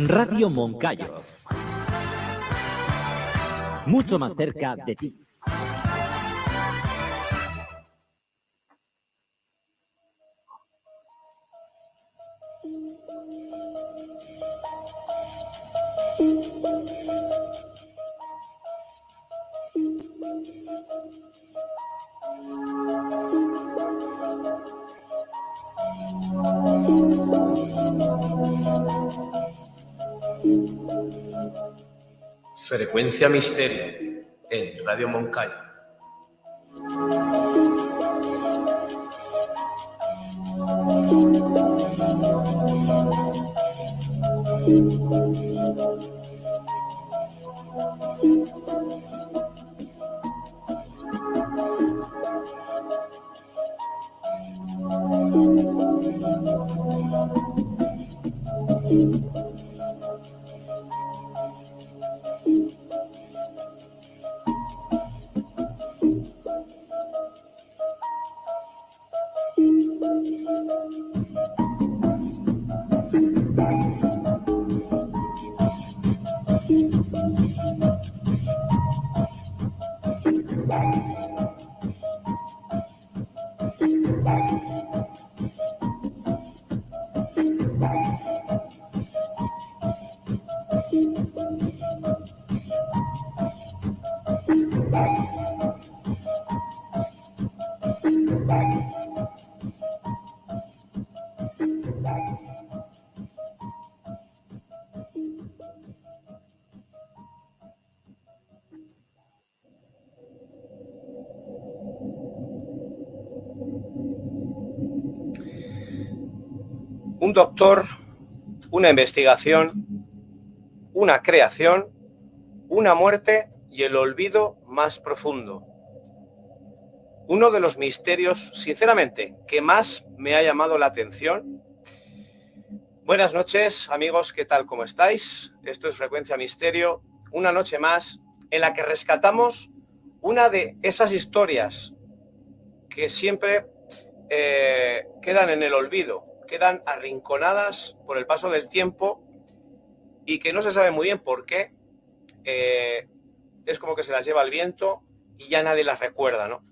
Radio Moncayo. Mucho más cerca de ti. Frecuencia Misterio en Radio Moncayo. Un doctor, una investigación, una creación, una muerte y el olvido más profundo. Uno de los misterios, sinceramente, que más me ha llamado la atención. Buenas noches, amigos, ¿qué tal? ¿Cómo estáis? Esto es Frecuencia Misterio, una noche más en la que rescatamos una de esas historias que siempre quedan en el olvido, quedan arrinconadas por el paso del tiempo y que no se sabe muy bien por qué. Es como que se las lleva el viento y ya nadie las recuerda, ¿no?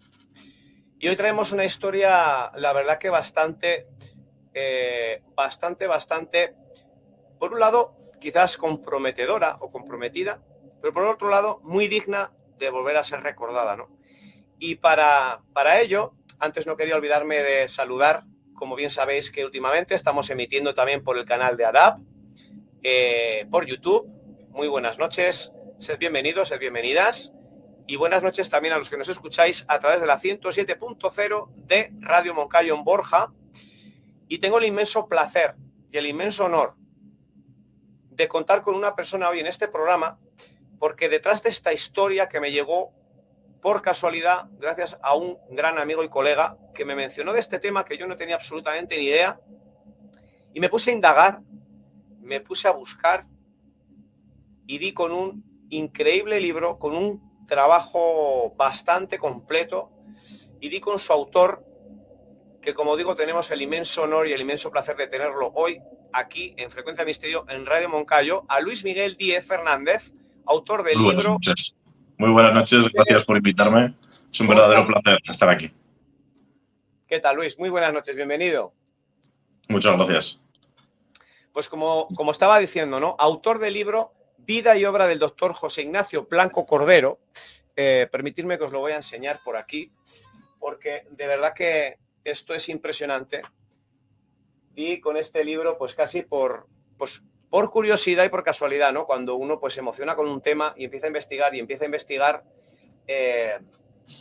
Y hoy traemos una historia, la verdad que bastante, por un lado, quizás comprometedora o comprometida, pero por otro lado, muy digna de volver a ser recordada, ¿no? Y para ello, antes no quería olvidarme de saludar, como bien sabéis que últimamente estamos emitiendo también por el canal de ADAP, por YouTube. Muy buenas noches, sed bienvenidos, sed bienvenidas. Y buenas noches también a los que nos escucháis a través de la 107.0 de Radio Moncayo en Borja. Y tengo el inmenso placer y el inmenso honor de contar con una persona hoy en este programa, porque detrás de esta historia que me llegó por casualidad, gracias a un gran amigo y colega que me mencionó de este tema que yo no tenía absolutamente ni idea, y me puse a indagar, me puse a buscar y di con un increíble libro, con un trabajo bastante completo, y di con su autor, que como digo tenemos el inmenso honor y el inmenso placer de tenerlo hoy aquí en Frecuencia Misterio en Radio Moncayo, a Luis Miguel Díez Fernández, autor del libro... Muy buenas noches, gracias por invitarme. Es un verdadero placer estar aquí. ¿Qué tal, Luis? Muy buenas noches, bienvenido. Muchas gracias. Pues como estaba diciendo, ¿no? Autor del libro Vida y obra del doctor José Ignacio Blanco Cordero. Permitidme que os lo voy a enseñar por aquí, porque de verdad que esto es impresionante. Y con este libro, pues casi por curiosidad y por casualidad, ¿no? Cuando uno pues se emociona con un tema y empieza a investigar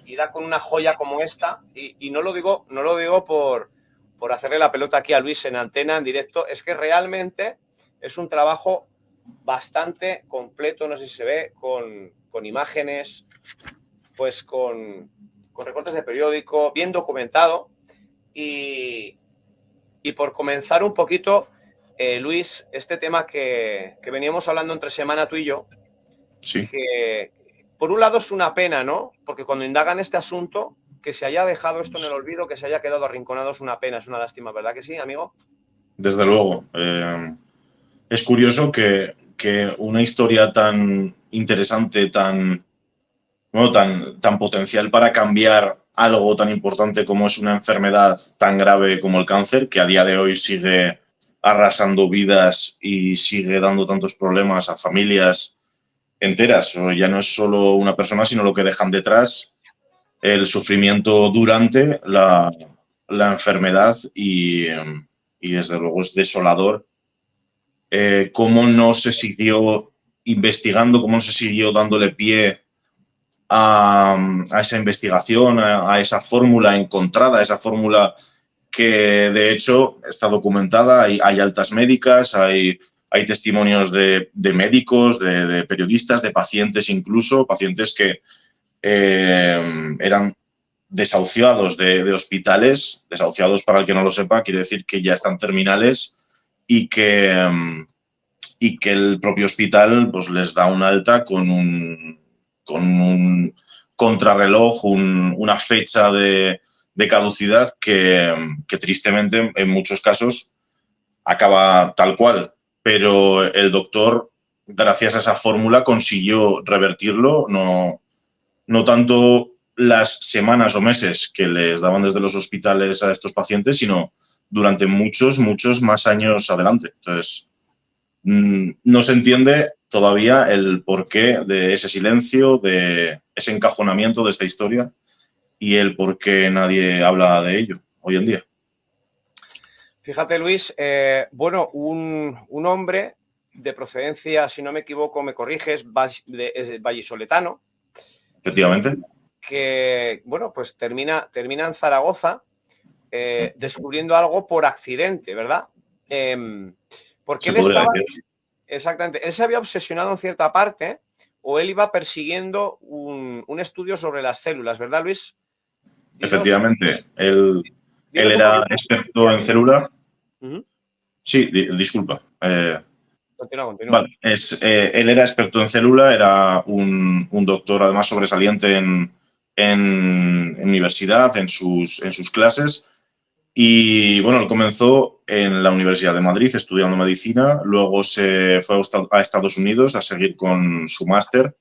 y da con una joya como esta, y no lo digo por hacerle la pelota aquí a Luis en antena, en directo, es que realmente es un trabajo bastante completo, no sé si se ve, con imágenes, pues con recortes de periódico, bien documentado. Y por comenzar un poquito, Luis, este tema que veníamos hablando entre semana tú y yo, sí, que por un lado es una pena, ¿no? Porque cuando indagan este asunto, que se haya dejado esto en el olvido, que se haya quedado arrinconado, es una pena, es una lástima, ¿verdad que sí, amigo? Desde luego. es curioso que una historia tan interesante, tan potencial para cambiar algo tan importante como es una enfermedad tan grave como el cáncer, que a día de hoy sigue arrasando vidas y sigue dando tantos problemas a familias enteras. O ya no es solo una persona, sino lo que dejan detrás, el sufrimiento durante la enfermedad y desde luego es desolador cómo no se siguió investigando, cómo no se siguió dándole pie a esa investigación, a esa fórmula encontrada, a esa fórmula que de hecho está documentada, hay altas médicas, hay testimonios de médicos, de periodistas, de pacientes incluso, pacientes que eran desahuciados de hospitales. Desahuciados, para el que no lo sepa, quiere decir que ya están terminales y que el propio hospital pues les da un alta con un contrarreloj, una fecha de caducidad que tristemente en muchos casos acaba tal cual. Pero el doctor, gracias a esa fórmula, consiguió revertirlo, no tanto las semanas o meses que les daban desde los hospitales a estos pacientes, sino durante muchos, muchos más años adelante. Entonces, no se entiende todavía el porqué de ese silencio, de ese encajonamiento de esta historia y el por qué nadie habla de ello hoy en día. Fíjate, Luis, bueno, un hombre de procedencia, si no me equivoco, me corriges, es vallisoletano. Efectivamente. Que, bueno, pues termina en Zaragoza descubriendo algo por accidente, ¿verdad? Porque él estaba... Exactamente. Él se había obsesionado en cierta parte o él iba persiguiendo un estudio sobre las células, ¿verdad, Luis? Efectivamente. Él era experto en célula. Sí, disculpa. Continúa. Vale. Él era experto en célula, era un doctor además sobresaliente en universidad, en sus clases. Y bueno, él comenzó en la Universidad de Madrid estudiando medicina, luego se fue a Estados Unidos a seguir con su máster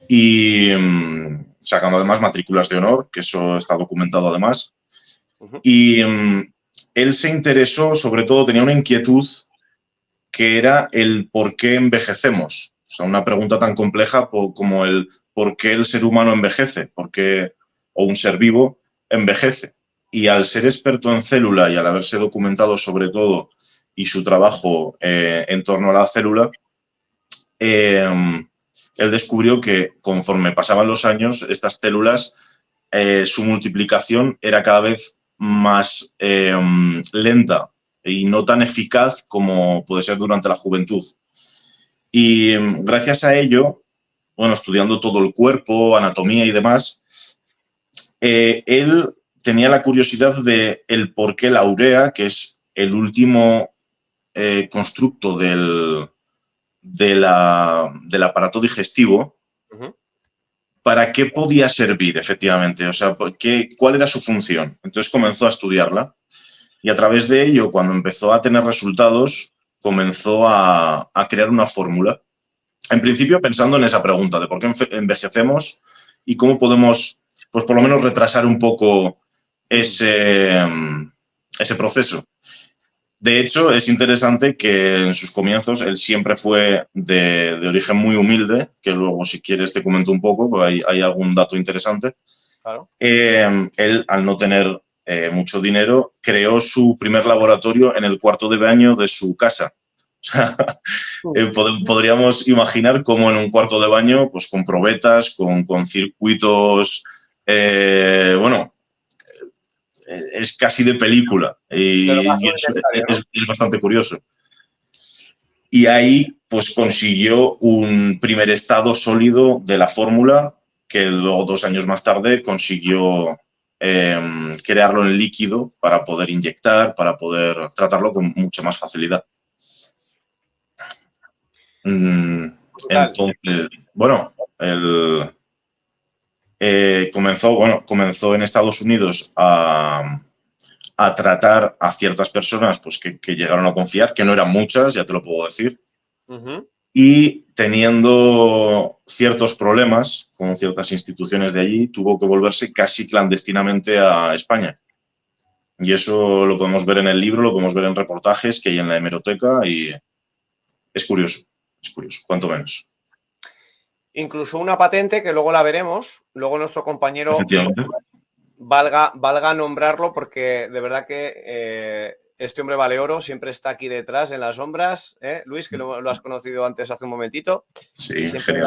y sacando además matrículas de honor, que eso está documentado además. Y él se interesó, sobre todo tenía una inquietud que era el por qué envejecemos. O sea, una pregunta tan compleja como el por qué el ser humano envejece, o un ser vivo envejece. Y al ser experto en célula y al haberse documentado sobre todo y su trabajo en torno a la célula, él descubrió que conforme pasaban los años, estas células, su multiplicación era cada vez más lenta y no tan eficaz como puede ser durante la juventud. Y gracias a ello, bueno, estudiando todo el cuerpo, anatomía y demás, él tenía la curiosidad de el por qué la urea, que es el último constructo del aparato digestivo, ¿para qué podía servir efectivamente? O sea, ¿cuál era su función? Entonces comenzó a estudiarla y a través de ello, cuando empezó a tener resultados, comenzó a crear una fórmula. En principio pensando en esa pregunta de por qué envejecemos y cómo podemos, pues por lo menos retrasar un poco ese proceso. De hecho, es interesante que en sus comienzos él siempre fue de origen muy humilde, que luego si quieres te comento un poco, porque hay algún dato interesante. Claro. Él, al no tener mucho dinero, creó su primer laboratorio en el cuarto de baño de su casa. O sea, podríamos imaginar cómo en un cuarto de baño, pues con probetas, con circuitos, bueno, es casi de película y es bastante curioso. Y ahí pues consiguió un primer estado sólido de la fórmula que luego 2 años más tarde consiguió crearlo en líquido para poder inyectar, para poder tratarlo con mucha más facilidad. Entonces, bueno, comenzó en Estados Unidos a a tratar a ciertas personas pues, que llegaron a confiar, que no eran muchas, ya te lo puedo decir, y teniendo ciertos problemas con ciertas instituciones de allí, tuvo que volverse casi clandestinamente a España. Y eso lo podemos ver en el libro, lo podemos ver en reportajes que hay en la hemeroteca y es curioso, cuanto menos. Incluso una patente que luego la veremos, luego nuestro compañero valga nombrarlo porque de verdad que este hombre vale oro, siempre está aquí detrás en las sombras, Luis, que lo has conocido antes hace un momentito, sí, y siempre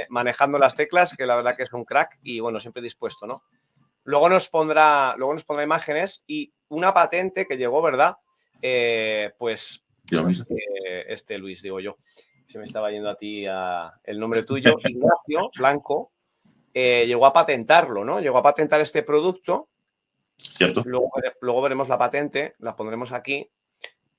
manejando las teclas, que la verdad que es un crack y bueno, siempre dispuesto, ¿no? Luego nos pondrá imágenes y una patente que llegó, ¿verdad? Luis, digo yo, se me estaba yendo a ti el nombre tuyo, Ignacio Blanco, llegó a patentarlo, ¿no? Llegó a patentar este producto. Cierto. Luego veremos la patente, la pondremos aquí.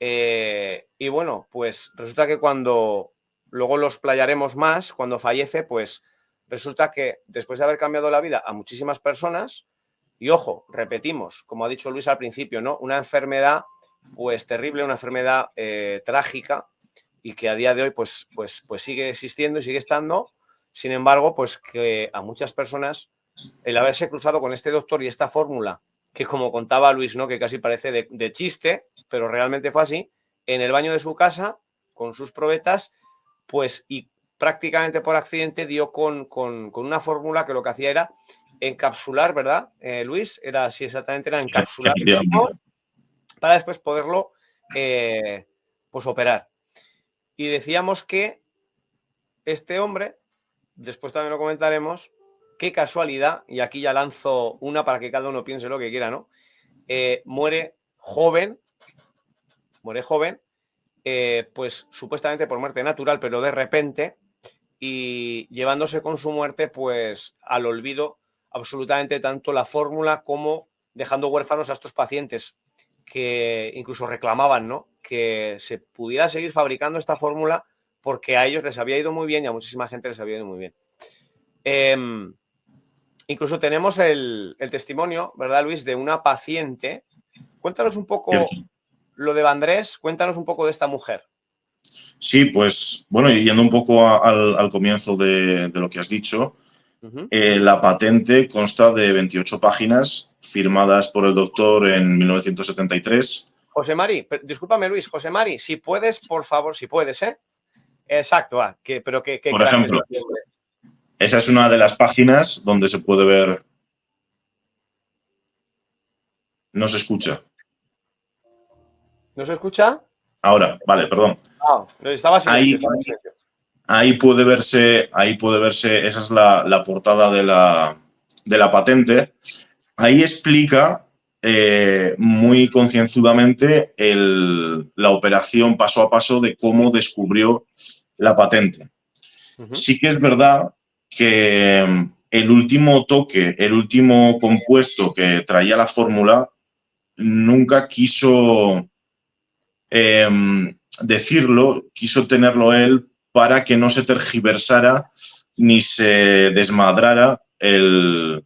Y bueno, pues resulta que cuando luego los playaremos más, cuando fallece, pues resulta que después de haber cambiado la vida a muchísimas personas, y ojo, repetimos, como ha dicho Luis al principio, ¿no? Una enfermedad pues terrible, una enfermedad trágica y que a día de hoy pues sigue existiendo y sigue estando. Sin embargo, pues que a muchas personas el haberse cruzado con este doctor y esta fórmula, que como contaba Luis, ¿no? Que casi parece de chiste, pero realmente fue así, en el baño de su casa, con sus probetas, pues y prácticamente por accidente dio con una fórmula que lo que hacía era encapsular, ¿verdad, Luis? Era así exactamente, era encapsular para después poderlo pues operar. Y decíamos que este hombre, después también lo comentaremos, qué casualidad, y aquí ya lanzo una para que cada uno piense lo que quiera, ¿no? Muere joven, pues supuestamente por muerte natural, pero de repente, y llevándose con su muerte pues al olvido absolutamente tanto la fórmula como dejando huérfanos a estos pacientes que incluso reclamaban, ¿no? Que se pudiera seguir fabricando esta fórmula porque a ellos les había ido muy bien y a muchísima gente les había ido muy bien. Incluso tenemos el testimonio, ¿verdad, Luis?, de una paciente. Cuéntanos un poco lo de Vandrés, cuéntanos un poco de esta mujer. Sí, pues bueno, yendo un poco al comienzo de lo que has dicho, la patente consta de 28 páginas firmadas por el doctor en 1973. José Mari, discúlpame Luis, José Mari, si puedes, por favor, si puedes, ¿eh? Exacto, por ejemplo, esa es una de las páginas donde se puede ver. No se escucha. ¿No se escucha? Ahora, vale, perdón. Estaba silencio. Ahí puede verse, esa es la portada de la patente. Ahí explica muy concienzudamente la operación paso a paso de cómo descubrió la patente. Sí que es verdad que el último toque, el último compuesto que traía la fórmula, nunca quiso decirlo, quiso tenerlo él para que no se tergiversara ni se desmadrara el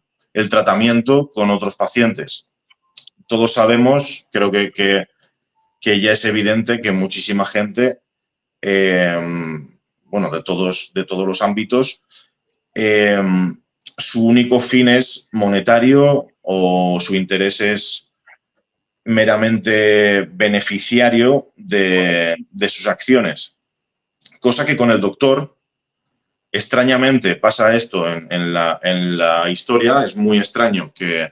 tratamiento con otros pacientes. Todos sabemos, creo que ya es evidente que muchísima gente, bueno, de todos los ámbitos, su único fin es monetario o su interés es meramente beneficiario de sus acciones. Cosa que con el doctor, extrañamente, pasa esto en la historia. Es muy extraño que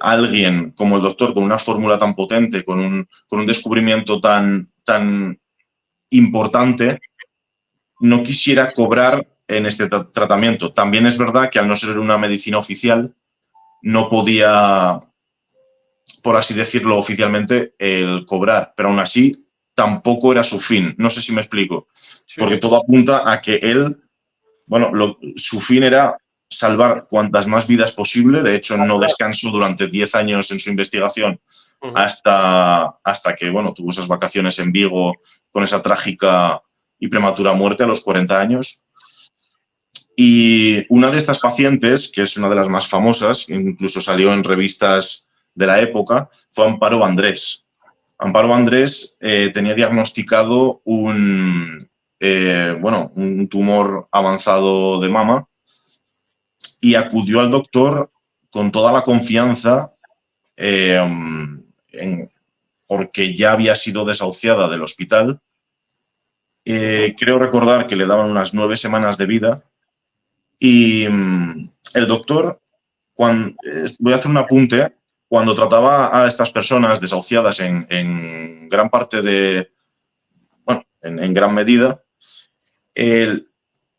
alguien como el doctor, con una fórmula tan potente, con un descubrimiento tan importante, no quisiera cobrar en este tratamiento. También es verdad que al no ser una medicina oficial, no podía, por así decirlo oficialmente, el cobrar, pero aún así tampoco era su fin. No sé si me explico. Sí. Porque todo apunta a que él, bueno, su fin era salvar cuantas más vidas posible. De hecho, no descansó durante 10 años en su investigación hasta que, bueno, tuvo esas vacaciones en Vigo con esa trágica y prematura muerte a los 40 años. Y una de estas pacientes, que es una de las más famosas, incluso salió en revistas de la época fue Amparo Andrés. Amparo Andrés tenía diagnosticado un tumor avanzado de mama y acudió al doctor con toda la confianza porque ya había sido desahuciada del hospital. Creo recordar que le daban unas 9 semanas de vida y el doctor, voy a hacer un apunte, cuando trataba a estas personas desahuciadas en gran parte en gran medida,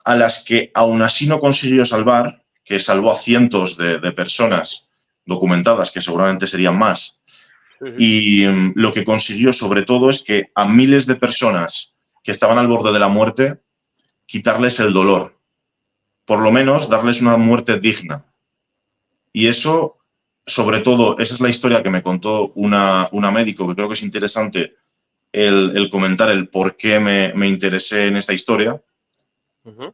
a las que aún así no consiguió salvar, que salvó a cientos de personas documentadas, que seguramente serían más, y lo que consiguió sobre todo es que a miles de personas que estaban al borde de la muerte, quitarles el dolor, por lo menos darles una muerte digna. Y eso, sobre todo, esa es la historia que me contó una médico, que creo que es interesante el comentar el por qué me interesé en esta historia.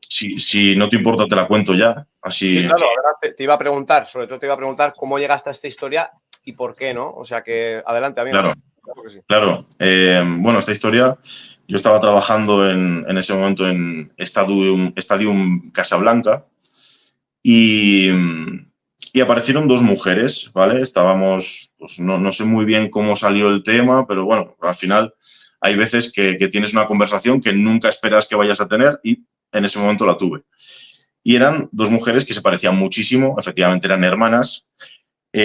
Si no te importa, te la cuento ya. Así... Sí, claro, te iba a preguntar, sobre todo te iba a preguntar cómo llegaste a esta historia y por qué, ¿no? O sea que adelante, amigo. Claro que sí. Claro. Esta historia, yo estaba trabajando en ese momento en Stadium Casablanca y aparecieron 2 mujeres, ¿vale? Estábamos, pues no sé muy bien cómo salió el tema, pero bueno, al final hay veces que tienes una conversación que nunca esperas que vayas a tener y en ese momento la tuve. Y eran 2 mujeres que se parecían muchísimo, efectivamente eran hermanas,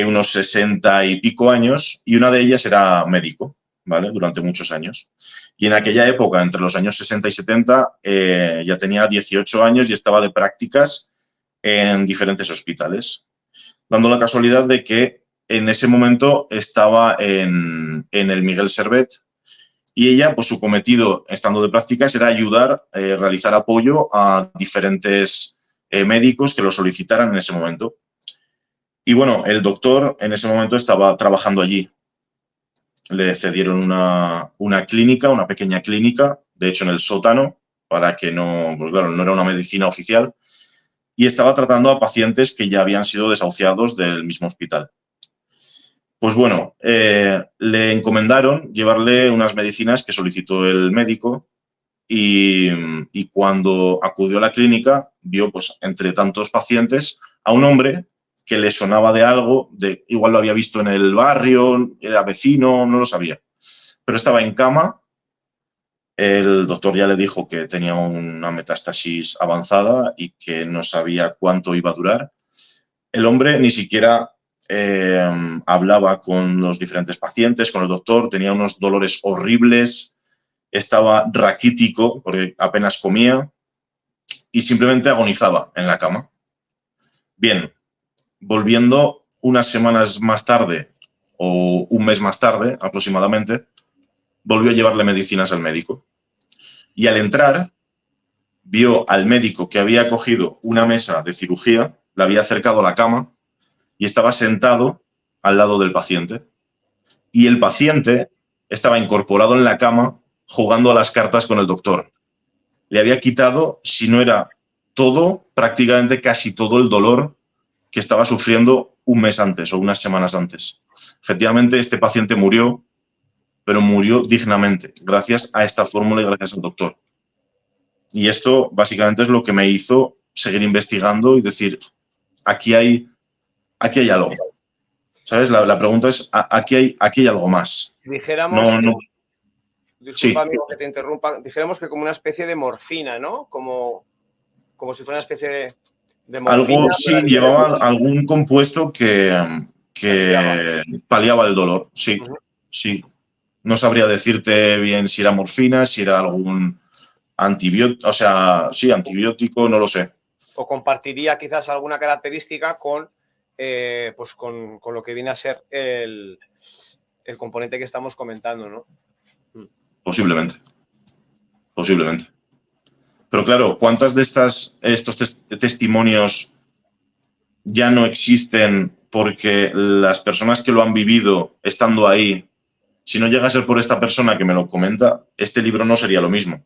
unos 60 y pico años, y una de ellas era médico, ¿vale? Durante muchos años. Y en aquella época, entre los años 60 y 70, ya tenía 18 años y estaba de prácticas en diferentes hospitales, dando la casualidad de que en ese momento estaba en el Miguel Servet y ella, pues su cometido, estando de prácticas, era ayudar, realizar apoyo a diferentes médicos que lo solicitaran en ese momento. Y bueno, el doctor en ese momento estaba trabajando allí. Le cedieron una clínica, una pequeña clínica, de hecho en el sótano, para que no, pues claro, no era una medicina oficial, y estaba tratando a pacientes que ya habían sido desahuciados del mismo hospital. Pues bueno, le encomendaron llevarle unas medicinas que solicitó el médico y cuando acudió a la clínica vio, pues, entre tantos pacientes, a un hombre que le sonaba de algo, igual lo había visto en el barrio, era vecino, no lo sabía, pero estaba en cama. El doctor ya le dijo que tenía una metástasis avanzada y que no sabía cuánto iba a durar. El hombre ni siquiera hablaba con los diferentes pacientes, con el doctor, tenía unos dolores horribles, estaba raquítico porque apenas comía y simplemente agonizaba en la cama. Bien, volviendo unas semanas más tarde o un mes más tarde aproximadamente, volvió a llevarle medicinas al médico. Y al entrar, vio al médico que había cogido una mesa de cirugía, la había acercado a la cama y estaba sentado al lado del paciente. Y el paciente estaba incorporado en la cama jugando a las cartas con el doctor. Le había quitado, si no era todo, prácticamente casi todo el dolor que estaba sufriendo un mes antes o unas semanas antes. Efectivamente, este paciente murió, pero murió dignamente, gracias a esta fórmula y gracias al doctor. Y esto básicamente es lo que me hizo seguir investigando y decir, aquí hay algo. ¿Sabes? La pregunta es, aquí hay algo más. Dijéramos, disculpa, sí, amigo, que te interrumpa, dijéramos que como una especie de morfina, ¿no? Como si fuera una especie de morfina. Algo, sí, llevaba algún compuesto que paliaba el dolor, sí, sí. No sabría decirte bien si era morfina, si era algún antibiótico, o sea, sí, antibiótico, no lo sé. O compartiría quizás alguna característica con lo que viene a ser el componente que estamos comentando, ¿no? Posiblemente. Posiblemente. Pero claro, ¿cuántas de estos testimonios ya no existen porque las personas que lo han vivido estando ahí, si no llega a ser por esta persona que me lo comenta, este libro no sería lo mismo?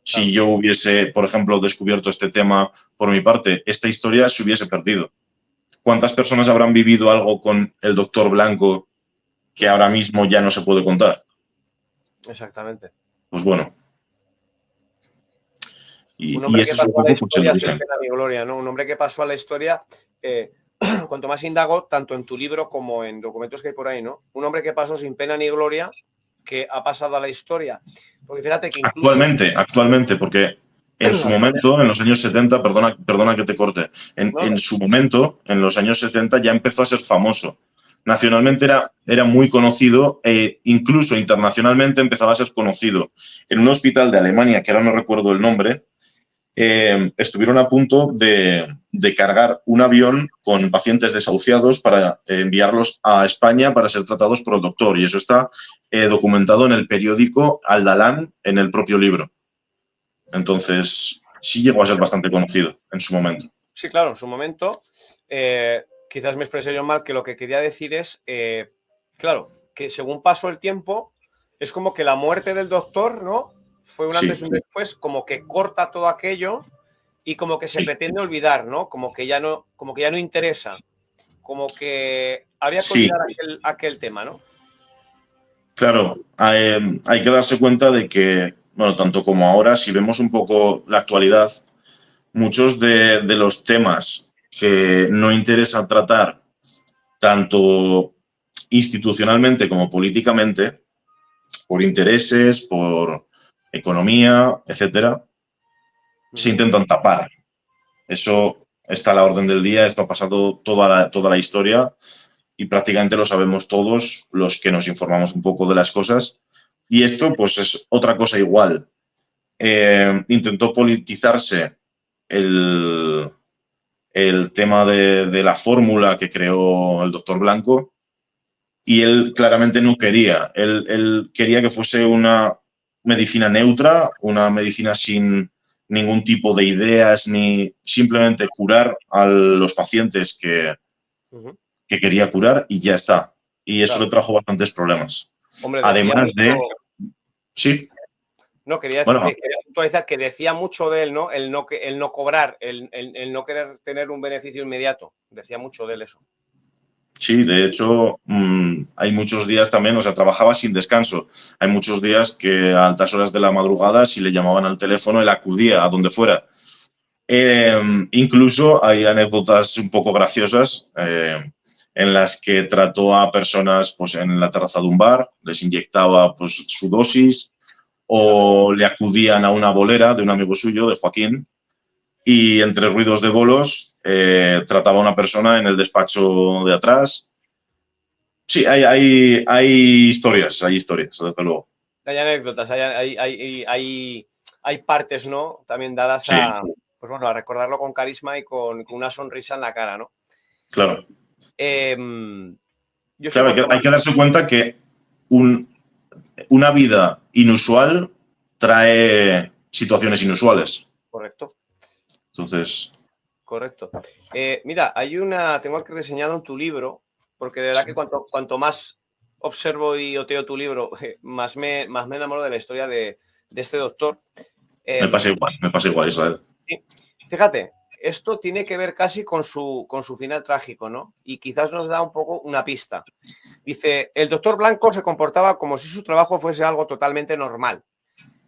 Si yo hubiese, por ejemplo, descubierto este tema por mi parte, esta historia se hubiese perdido. ¿Cuántas personas habrán vivido algo con el doctor Blanco que ahora mismo ya no se puede contar. Exactamente. Pues bueno. Un Y hombre que ese es un pasó a la poco pues, el historia sin origen. pena ni gloria, ¿no? Un hombre que pasó a la historia, cuanto más indago, tanto en tu libro como en documentos que hay por ahí, ¿no? Un hombre que pasó sin pena ni gloria, que ha pasado a la historia. Porque fíjate que incluso... Actualmente, porque en su momento, en los años 70, perdona que te corte, ¿no? en su momento, en los años 70, ya empezó a ser famoso. Nacionalmente era muy conocido e incluso internacionalmente empezaba a ser conocido. En un hospital de Alemania, que ahora no recuerdo el nombre, estuvieron a punto de cargar un avión con pacientes desahuciados para enviarlos a España para ser tratados por el doctor. Y eso está documentado en el periódico Aldalán, en el propio libro. Entonces, sí llegó a ser bastante conocido en su momento. Sí, claro, en su momento. Quizás me expresé yo mal, que lo que quería decir es, claro, que según pasó el tiempo, es como que la muerte del doctor, ¿no? Fue un antes y un después, como que corta todo aquello y como que se pretende olvidar, ¿no? Como que ya no interesa, como que había que olvidar aquel tema, ¿no? Claro, hay que darse cuenta de que, bueno, tanto como ahora, si vemos un poco la actualidad, muchos de los temas que no interesa tratar tanto institucionalmente como políticamente, por intereses, por economía, etcétera, se intentan tapar. Eso está a la orden del día, esto ha pasado toda la historia y prácticamente lo sabemos todos los que nos informamos un poco de las cosas. Y esto, pues, es otra cosa igual. Intentó politizarse el tema de la fórmula que creó el doctor Blanco y él claramente no quería. Él quería que fuese una medicina neutra, una medicina sin ningún tipo de ideas, ni simplemente curar a los pacientes que quería curar y ya está. Y eso le trajo bastantes problemas. Hombre, además de... Sí. No, quería puntualizar que decía mucho de él, ¿no? El no cobrar, el no querer tener un beneficio inmediato. Decía mucho de él eso. Sí, de hecho, hay muchos días también, o sea, trabajaba sin descanso. Hay muchos días que a altas horas de la madrugada, si le llamaban al teléfono, él acudía a donde fuera. Incluso hay anécdotas un poco graciosas en las que trató a personas pues, en la terraza de un bar, les inyectaba pues, su dosis o le acudían a una bolera de un amigo suyo, de Joaquín, y entre ruidos de bolos trataba a una persona en el despacho de atrás. Sí, hay historias, desde luego. Hay anécdotas, hay partes, ¿no? También dadas a, pues bueno, a recordarlo con carisma y con una sonrisa en la cara, ¿no? Claro. Claro, hay que darse cuenta que una vida inusual trae situaciones inusuales. Correcto. Entonces... Correcto. Mira, tengo aquí reseñado en tu libro, porque de verdad que cuanto más observo y oteo tu libro, más me enamoro de la historia de este doctor. Me pasa igual, Israel. Sí. Fíjate, esto tiene que ver casi con su final trágico, ¿no? Y quizás nos da un poco una pista. Dice, el doctor Blanco se comportaba como si su trabajo fuese algo totalmente normal.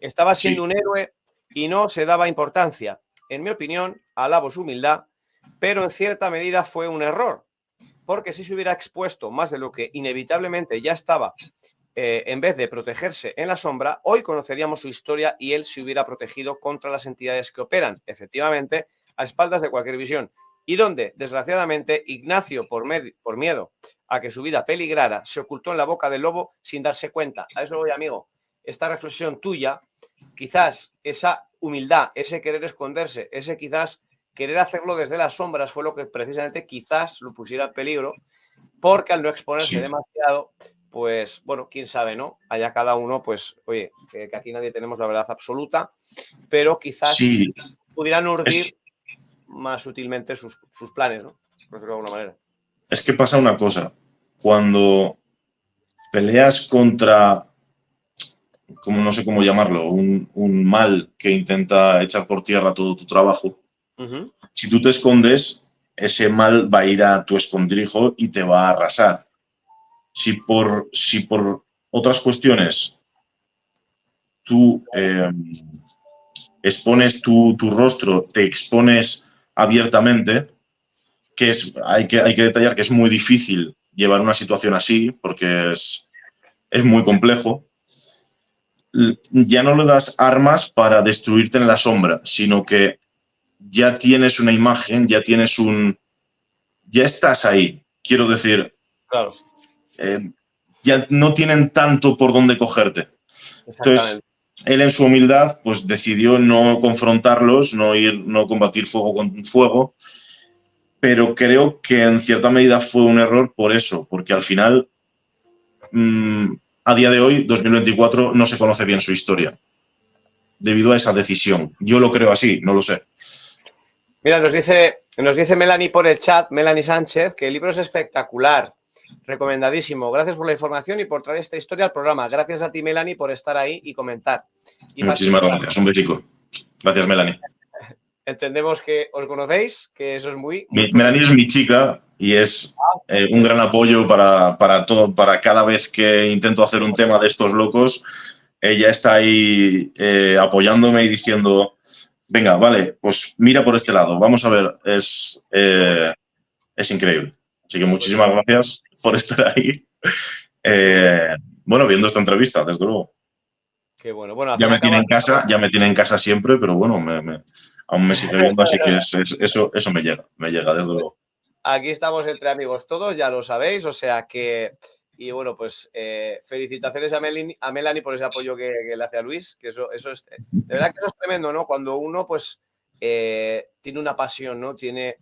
Estaba siendo un héroe y no se daba importancia. En mi opinión, alabo su humildad, pero en cierta medida fue un error, porque si se hubiera expuesto más de lo que inevitablemente ya estaba, en vez de protegerse en la sombra, hoy conoceríamos su historia y él se hubiera protegido contra las entidades que operan, efectivamente, a espaldas de cualquier visión, y donde, desgraciadamente, Ignacio, por miedo a que su vida peligrara, se ocultó en la boca del lobo sin darse cuenta. A eso voy, amigo. Esta reflexión tuya, quizás esa humildad, ese querer esconderse, ese quizás querer hacerlo desde las sombras fue lo que precisamente quizás lo pusiera en peligro, porque al no exponerse demasiado, pues bueno, quién sabe, ¿no? Allá cada uno, pues, oye, que aquí nadie tenemos la verdad absoluta, pero quizás pudieran urdir más sutilmente sus planes, ¿no? Por decirlo de alguna manera. Es que pasa una cosa, cuando peleas contra, como no sé cómo llamarlo, un mal que intenta echar por tierra todo tu trabajo, si tú te escondes, ese mal va a ir a tu escondrijo y te va a arrasar. si por otras cuestiones tú expones tu rostro, te expones abiertamente, hay que detallar que es muy difícil llevar una situación así porque es muy complejo. Ya no le das armas para destruirte en la sombra, sino que ya tienes una imagen, ya estás ahí. Quiero decir, Claro, ya no tienen tanto por dónde cogerte. Entonces, exactamente. él en su humildad, pues decidió no confrontarlos, no combatir fuego con fuego, pero creo que en cierta medida fue un error por eso, porque al final, a día de hoy, 2024, no se conoce bien su historia, debido a esa decisión. Yo lo creo así, no lo sé. Mira, nos dice Melanie por el chat, Melanie Sánchez, que el libro es espectacular, recomendadísimo. Gracias por la información y por traer esta historia al programa. Gracias a ti, Melanie, por estar ahí y comentar. Y Muchísimas participar. gracias, un besico. Gracias, Melanie. Entendemos que os conocéis, que eso es muy, muy Melanie positivo. es mi chica y es un gran apoyo para cada vez que intento hacer un tema de estos locos. Ella está ahí apoyándome y diciendo, venga, vale, pues mira por este lado, vamos a ver, es increíble. Así que muchísimas gracias por estar ahí. Bueno, viendo esta entrevista, desde luego. Qué bueno. Bueno, al Ya fin y me al cabo, ya me tiene en casa siempre, pero bueno, aún me sigue viendo, así que eso me llega, desde luego. aquí estamos entre amigos todos, ya lo sabéis, o sea que, y bueno, pues felicitaciones a Melanie por ese apoyo que le hace a Luis, que eso es, de verdad que eso es tremendo, ¿no? Cuando uno, pues, tiene una pasión, ¿no? Tiene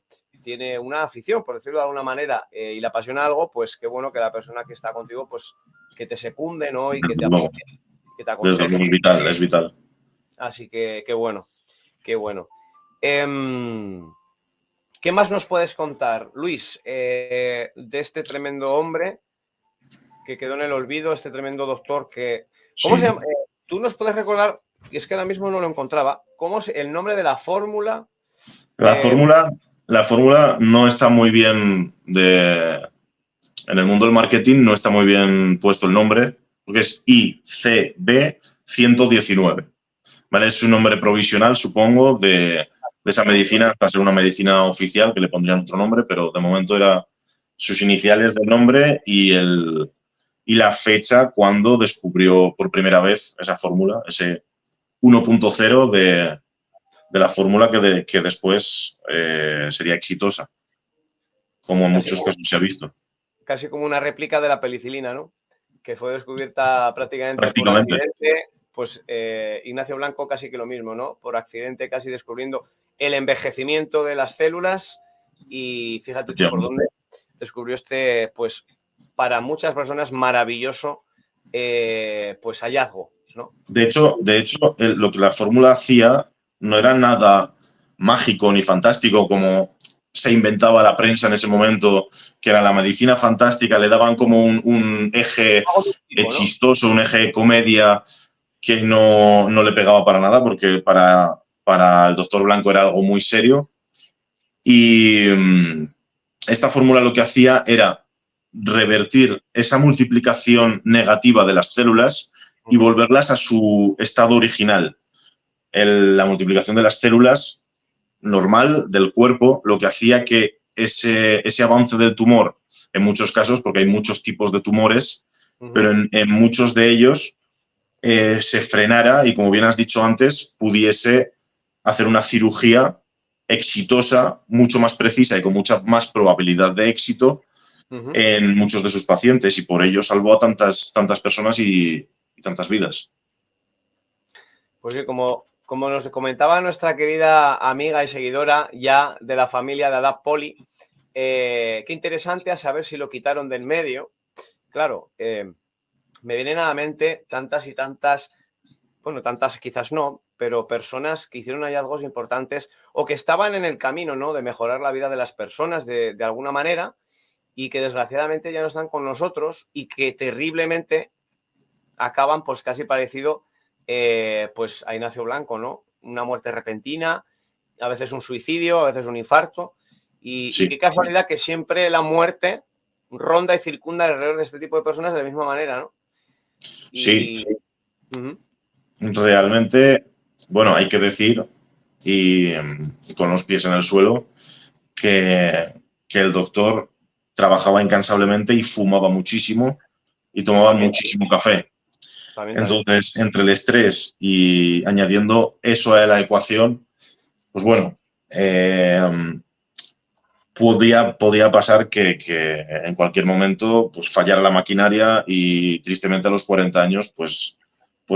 una afición, por decirlo de alguna manera, y le apasiona algo, pues qué bueno que la persona que está contigo, pues, que te secunde, ¿no? Y que te Desde luego, apoye, que te aconseje. es vital, es vital. Así que qué bueno, qué bueno. ¿Qué más nos puedes contar, Luis, de este tremendo hombre que quedó en el olvido, este tremendo doctor que... ¿Cómo se llama? Tú nos puedes recordar, y es que ahora mismo no lo encontraba, ¿cómo es el nombre de la fórmula? La fórmula no está muy bien en el mundo del marketing no está muy bien puesto el nombre, porque es ICB 119. ¿Vale? Es un nombre provisional, supongo, de esa medicina hasta ser una medicina oficial que le pondrían otro nombre, pero de momento era sus iniciales del nombre y la fecha cuando descubrió por primera vez esa fórmula, ese 1.0 de la fórmula que después sería exitosa, como en muchos casos se ha visto. Casi como una réplica de la penicilina, ¿no? Que fue descubierta prácticamente por Prácticamente. accidente. Pues Ignacio Blanco casi que lo mismo, ¿no? Por accidente casi descubriendo el envejecimiento de las células y fíjate tú por dónde descubrió este, pues para muchas personas maravilloso pues hallazgo, ¿no? De hecho, lo que la fórmula hacía no era nada mágico ni fantástico como se inventaba la prensa en ese momento, que era la medicina fantástica, le daban como un eje chistoso, un eje de comedia que no le pegaba para nada, porque para el doctor Blanco era algo muy serio. Y esta fórmula lo que hacía era revertir esa multiplicación negativa de las células y volverlas a su estado original. La multiplicación de las células normal del cuerpo lo que hacía que ese avance del tumor, en muchos casos, porque hay muchos tipos de tumores, pero en muchos de ellos se frenara y, como bien has dicho antes, pudiese hacer una cirugía exitosa, mucho más precisa y con mucha más probabilidad de éxito en muchos de sus pacientes, y por ello salvó a tantas personas y tantas vidas. Pues sí, como nos comentaba nuestra querida amiga y seguidora ya de la familia de Adapt Poli, qué interesante a saber si lo quitaron del medio. Claro, me vienen a la mente tantas y tantas, bueno, tantas quizás no, pero personas que hicieron hallazgos importantes o que estaban en el camino, ¿no? De mejorar la vida de las personas de alguna manera y que desgraciadamente ya no están con nosotros y que terriblemente acaban pues casi parecido pues a Ignacio Blanco, ¿no? Una muerte repentina, a veces un suicidio, a veces un infarto y qué casualidad que siempre la muerte ronda y circunda alrededor de este tipo de personas de la misma manera, ¿no? Sí. Realmente, bueno, hay que decir, y con los pies en el suelo, que el doctor trabajaba incansablemente y fumaba muchísimo y tomaba muchísimo café. Entonces, entre el estrés y añadiendo eso a la ecuación, pues bueno, podía pasar que en cualquier momento pues fallara la maquinaria y tristemente a los 40 años pues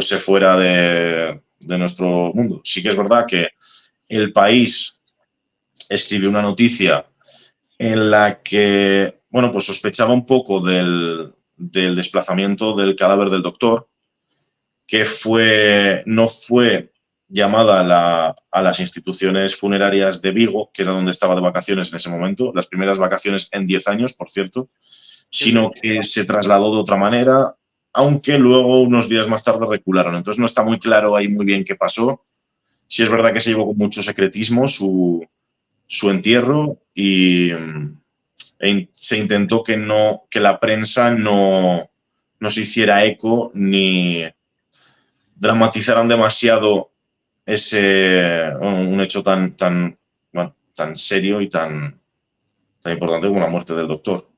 se fuera de nuestro mundo. Sí que es verdad que El País escribió una noticia en la que, bueno, pues sospechaba un poco del desplazamiento del cadáver del doctor, que no fue llamada a las instituciones funerarias de Vigo, que era donde estaba de vacaciones en ese momento, las primeras vacaciones en 10 años, por cierto, sino que se trasladó de otra manera, aunque luego unos días más tarde recularon. Entonces no está muy claro ahí muy bien qué pasó. Sí es verdad que se llevó con mucho secretismo su entierro y se intentó que la prensa no se hiciera eco ni dramatizaran demasiado un hecho tan serio y tan importante como la muerte del doctor.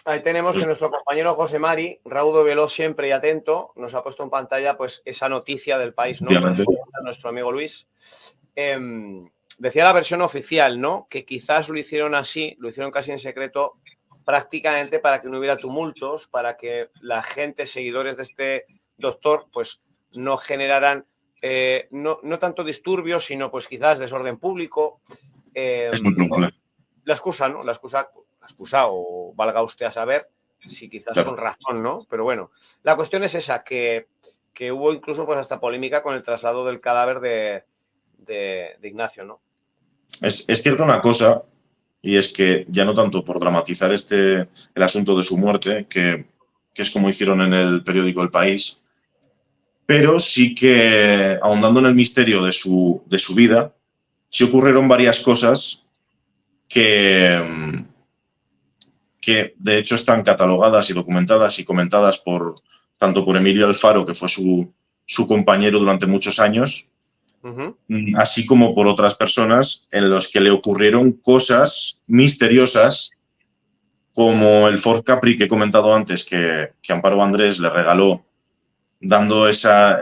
Ahí tenemos que nuestro compañero José Mari, raudo, veloz siempre y atento, nos ha puesto en pantalla pues esa noticia del País, ¿no? Nuestro amigo Luis. Decía la versión oficial, ¿no? Que quizás lo hicieron así, lo hicieron casi en secreto, prácticamente para que no hubiera tumultos, para que la gente, seguidores de este doctor, pues no generaran no tanto disturbios, sino pues quizás desorden público. Es muy probable. La excusa, ¿no? La excusa, o valga usted a saber, si quizás claro, con razón, ¿no? Pero bueno, la cuestión es esa, que hubo incluso pues hasta polémica con el traslado del cadáver de Ignacio, ¿no? Es cierta una cosa, y es que ya no tanto por dramatizar el asunto de su muerte, que es como hicieron en el periódico El País, pero sí que, ahondando en el misterio de su vida, sí ocurrieron varias cosas que de hecho están catalogadas y documentadas y comentadas tanto por Emilio Alfaro, que fue su compañero durante muchos años, así como por otras personas en los que le ocurrieron cosas misteriosas, como el Ford Capri que he comentado antes, que Amparo Andrés le regaló, dando esa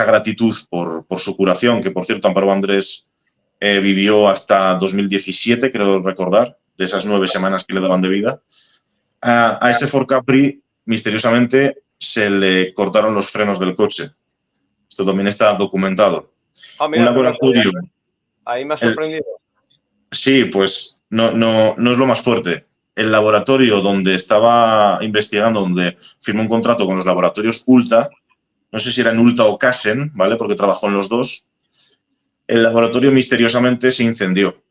gratitud por su curación, que por cierto Amparo Andrés vivió hasta 2017, creo recordar, de esas 9 semanas que le daban de vida. A ese Ford Capri, misteriosamente, se le cortaron los frenos del coche. Esto también está documentado. Mira, un laboratorio. Ahí me ha sorprendido. Sí, pues no es lo más fuerte. El laboratorio donde estaba investigando, donde firmó un contrato con los laboratorios Ulta, no sé si eran Ulta o Casen, ¿vale? Porque trabajó en los dos. El laboratorio misteriosamente se incendió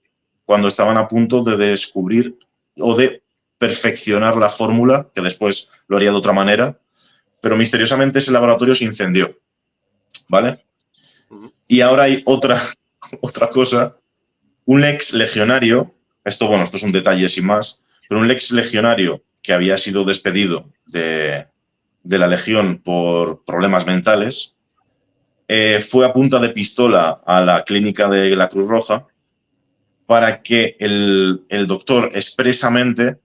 cuando estaban a punto de descubrir o de perfeccionar la fórmula, que después lo haría de otra manera, pero misteriosamente ese laboratorio se incendió, ¿vale? Y ahora hay otra cosa. Un ex legionario, esto es un detalle sin más, pero un ex legionario que había sido despedido de la Legión por problemas mentales, fue a punta de pistola a la clínica de la Cruz Roja para que el doctor expresamente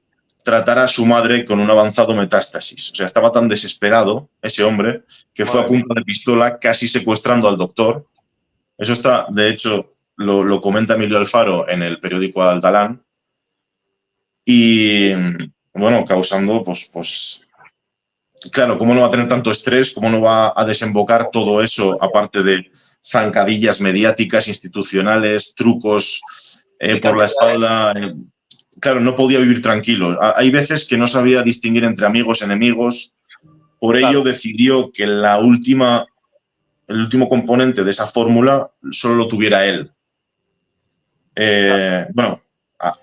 tratara a su madre con un avanzado metástasis. O sea, estaba tan desesperado ese hombre que fue a punta de pistola, casi secuestrando al doctor. Eso está, de hecho, lo comenta Emilio Alfaro en el periódico Aldalán. Y, bueno, causando, pues claro, ¿cómo no va a tener tanto estrés? ¿Cómo no va a desembocar todo eso, aparte de zancadillas mediáticas, institucionales, trucos por la espalda? Claro, no podía vivir tranquilo. Hay veces que no sabía distinguir entre amigos y enemigos. Por ello decidió que el último componente de esa fórmula solo lo tuviera él. Bueno,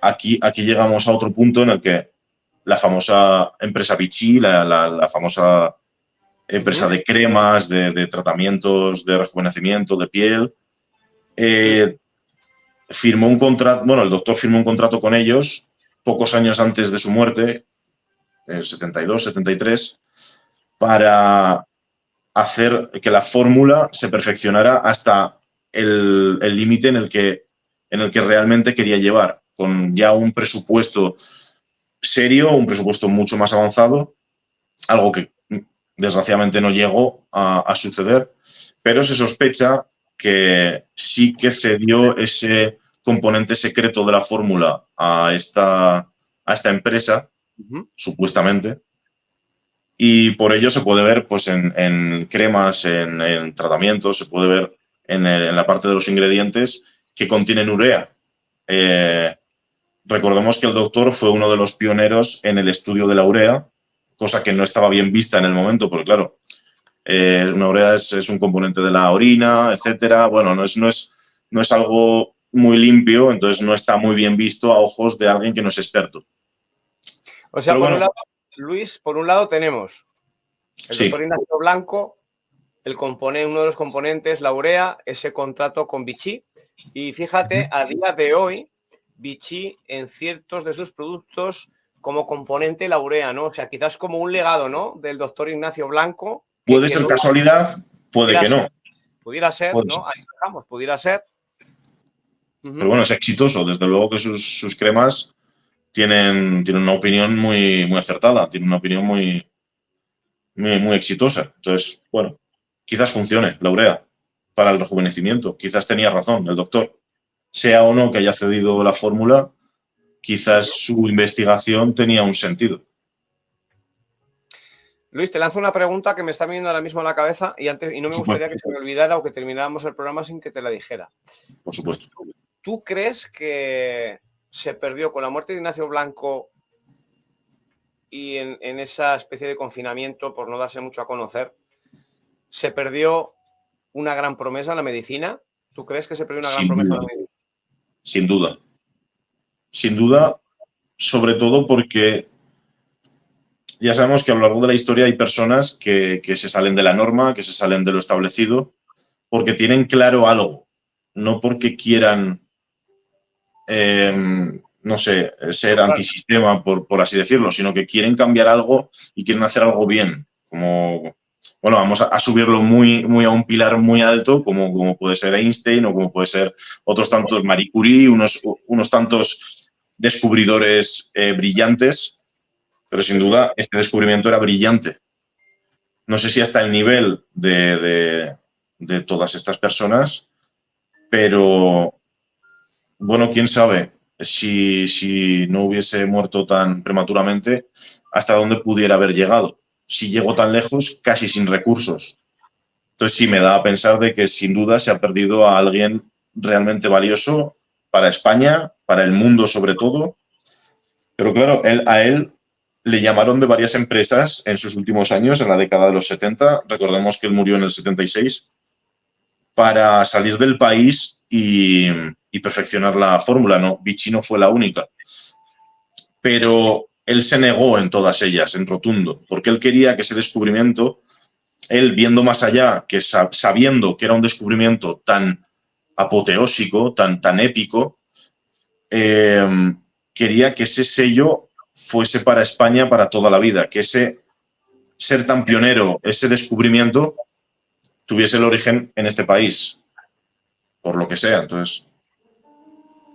aquí llegamos a otro punto en el que la famosa empresa Vichy, la famosa empresa de cremas, de tratamientos de rejuvenecimiento de piel, firmó un contrato, el doctor firmó un contrato con ellos pocos años antes de su muerte, el 72, 73, para hacer que la fórmula se perfeccionara hasta el límite en el que realmente quería llevar, con ya un presupuesto serio, un presupuesto mucho más avanzado, algo que desgraciadamente no llegó a suceder, pero se sospecha que sí que cedió ese componente secreto de la fórmula a esta empresa, supuestamente, y por ello se puede ver pues, en cremas, en tratamientos, se puede ver en la parte de los ingredientes que contienen urea. Recordemos que el doctor fue uno de los pioneros en el estudio de la urea, cosa que no estaba bien vista en el momento, porque claro, una urea es un componente de la orina, etcétera. Bueno, no es algo muy limpio, entonces no está muy bien visto a ojos de alguien que no es experto. O sea, un lado, Luis, por un lado tenemos el doctor Ignacio Blanco, uno de los componentes, la urea, ese contrato con Vichy. Y fíjate, a día de hoy, Vichy en ciertos de sus productos como componente la urea, ¿no? O sea, quizás como un legado, ¿no? Del doctor Ignacio Blanco. Puede ser casualidad, puede que no. Pudiera ser, ¿no? Ahí dejamos, pudiera ser. Pero bueno, es exitoso. Desde luego que sus cremas tienen una opinión muy, muy acertada, tienen una opinión muy, muy, muy exitosa. Entonces, bueno, quizás funcione la urea para el rejuvenecimiento. Quizás tenía razón el doctor. Sea o no que haya cedido la fórmula, quizás su investigación tenía un sentido. Luis, te lanzo una pregunta que me está viniendo ahora mismo a la cabeza y no me gustaría que se me olvidara o que termináramos el programa sin que te la dijera. Por supuesto. ¿Tú crees que se perdió con la muerte de Ignacio Blanco y en esa especie de confinamiento, por no darse mucho a conocer, se perdió una gran promesa en la medicina? ¿Tú crees que se perdió una gran promesa en la medicina? Sin duda. Sin duda, sobre todo porque ya sabemos que a lo largo de la historia hay personas que se salen de la norma, que se salen de lo establecido, porque tienen claro algo, no porque quieran, no sé, ser antisistema, por así decirlo, sino que quieren cambiar algo y quieren hacer algo bien. Como, bueno, vamos a subirlo muy, muy a un pilar muy alto, como puede ser Einstein o como puede ser otros tantos, Marie Curie, unos tantos descubridores brillantes. Pero sin duda este descubrimiento era brillante. No sé si hasta el nivel de todas estas personas, pero bueno, quién sabe si no hubiese muerto tan prematuramente, hasta dónde pudiera haber llegado. Si llegó tan lejos, casi sin recursos. Entonces sí me da a pensar de que sin duda se ha perdido a alguien realmente valioso para España, para el mundo sobre todo. Pero claro, a él le llamaron de varias empresas en sus últimos años, en la década de los 70, recordemos que él murió en el 76, para salir del país y perfeccionar la fórmula. No, Vichy no fue la única. Pero él se negó en todas ellas, en rotundo, porque él quería que ese descubrimiento, él viendo más allá, que sabiendo que era un descubrimiento tan apoteósico, tan épico, quería que ese sello fuese para España para toda la vida, que ese ser tan pionero, ese descubrimiento, tuviese el origen en este país, por lo que sea. Entonces,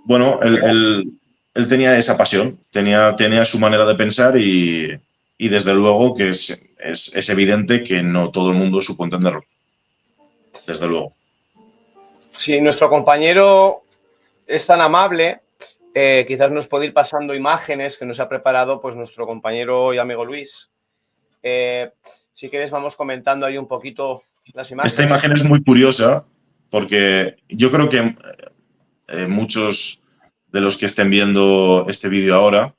bueno, él tenía esa pasión, tenía su manera de pensar y desde luego que es evidente que no todo el mundo supo entenderlo. Desde luego. Si nuestro compañero es tan amable, quizás nos puede ir pasando imágenes que nos ha preparado pues nuestro compañero y amigo Luis. Si quieres vamos comentando ahí un poquito las imágenes. Esta imagen es muy curiosa porque yo creo que muchos de los que estén viendo este vídeo ahora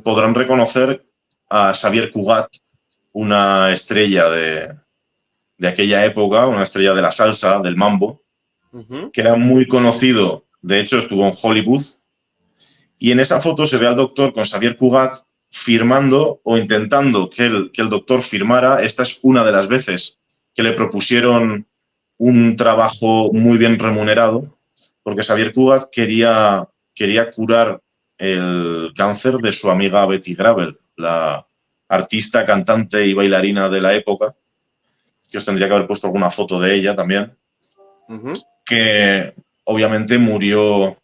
podrán reconocer a Xavier Cugat, una estrella de aquella época, una estrella de la salsa, del mambo, que era muy conocido. De hecho, estuvo en Hollywood. Y en esa foto se ve al doctor con Xavier Cugat firmando o intentando que el doctor firmara. Esta es una de las veces que le propusieron un trabajo muy bien remunerado, porque Xavier Cugat quería curar el cáncer de su amiga Betty Grable, la artista, cantante y bailarina de la época, que os tendría que haber puesto alguna foto de ella también, que obviamente murió,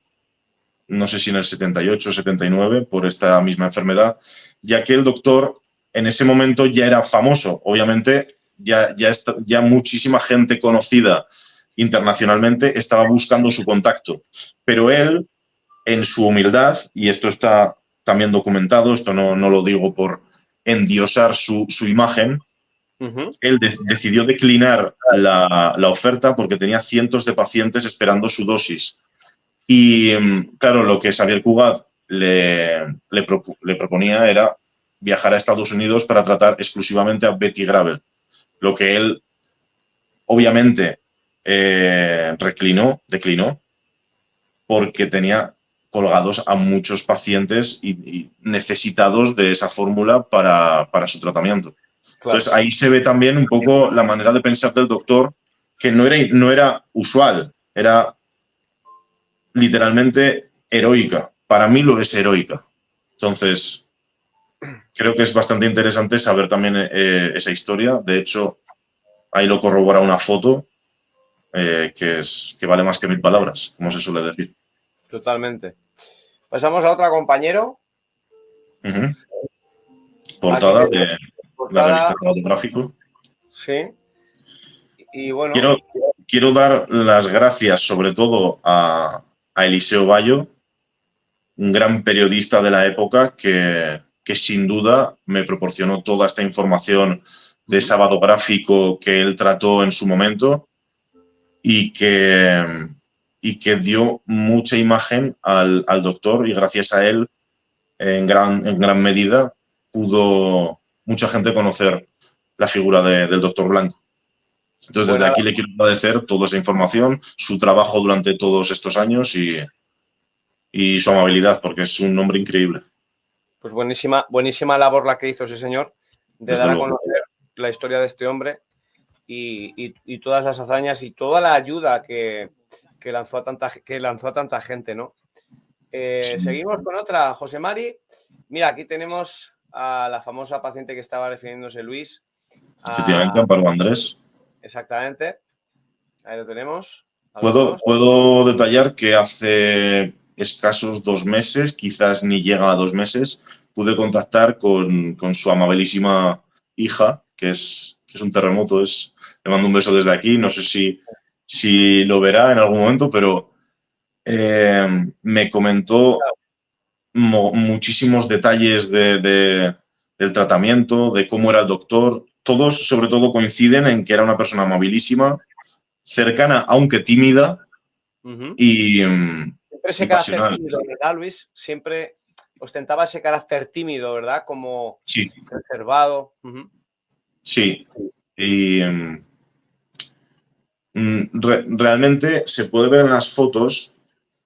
no sé si en el 78 o 79, por esta misma enfermedad, ya que el doctor en ese momento ya era famoso. Obviamente ya muchísima gente conocida internacionalmente estaba buscando su contacto, pero él, en su humildad, y esto está también documentado, esto no lo digo por endiosar su imagen, él decidió declinar la oferta porque tenía cientos de pacientes esperando su dosis. Y claro, lo que Xavier Cugat le proponía era viajar a Estados Unidos para tratar exclusivamente a Betty Grable, lo que él obviamente declinó, porque tenía colgados a muchos pacientes y necesitados de esa fórmula para su tratamiento. Claro. Entonces ahí se ve también un poco la manera de pensar del doctor, que no era usual, era literalmente heroica. Para mí lo es heroica. Entonces, creo que es bastante interesante saber también esa historia. De hecho, ahí lo corrobora una foto que vale más que 1000 palabras, como se suele decir. Totalmente. Pasamos a otro compañero. Portada de la revista Cinematográfico. Sí. Y bueno. Quiero dar las gracias sobre todo a Eliseo Bayo, un gran periodista de la época que sin duda me proporcionó toda esta información de Sábado Gráfico que él trató en su momento y que dio mucha imagen al doctor, y gracias a él en gran medida pudo mucha gente conocer la figura del doctor Blanco. Entonces, desde aquí le quiero agradecer toda esa información, su trabajo durante todos estos años y su amabilidad, porque es un hombre increíble. Pues buenísima labor la que hizo ese señor, de dar a conocer la historia de este hombre y todas las hazañas y toda la ayuda que lanzó a tanta gente, ¿no? Sí. Seguimos con otra, José Mari. Mira, aquí tenemos a la famosa paciente que estaba refiriéndose Luis. Efectivamente, Amparo Andrés. Exactamente. Ahí lo tenemos. Puedo detallar que hace escasos 2 meses, quizás ni llega a 2 meses, pude contactar con su amabilísima hija, que es un terremoto. Le mando un beso desde aquí. No sé si lo verá en algún momento, pero me comentó muchísimos detalles del tratamiento, de cómo era el doctor. Todos, sobre todo, coinciden en que era una persona amabilísima, cercana, aunque tímida, y siempre ese carácter tímido, ¿verdad, Luis? Siempre ostentaba ese carácter tímido, ¿verdad? Como reservado. Sí. Y realmente se puede ver en las fotos,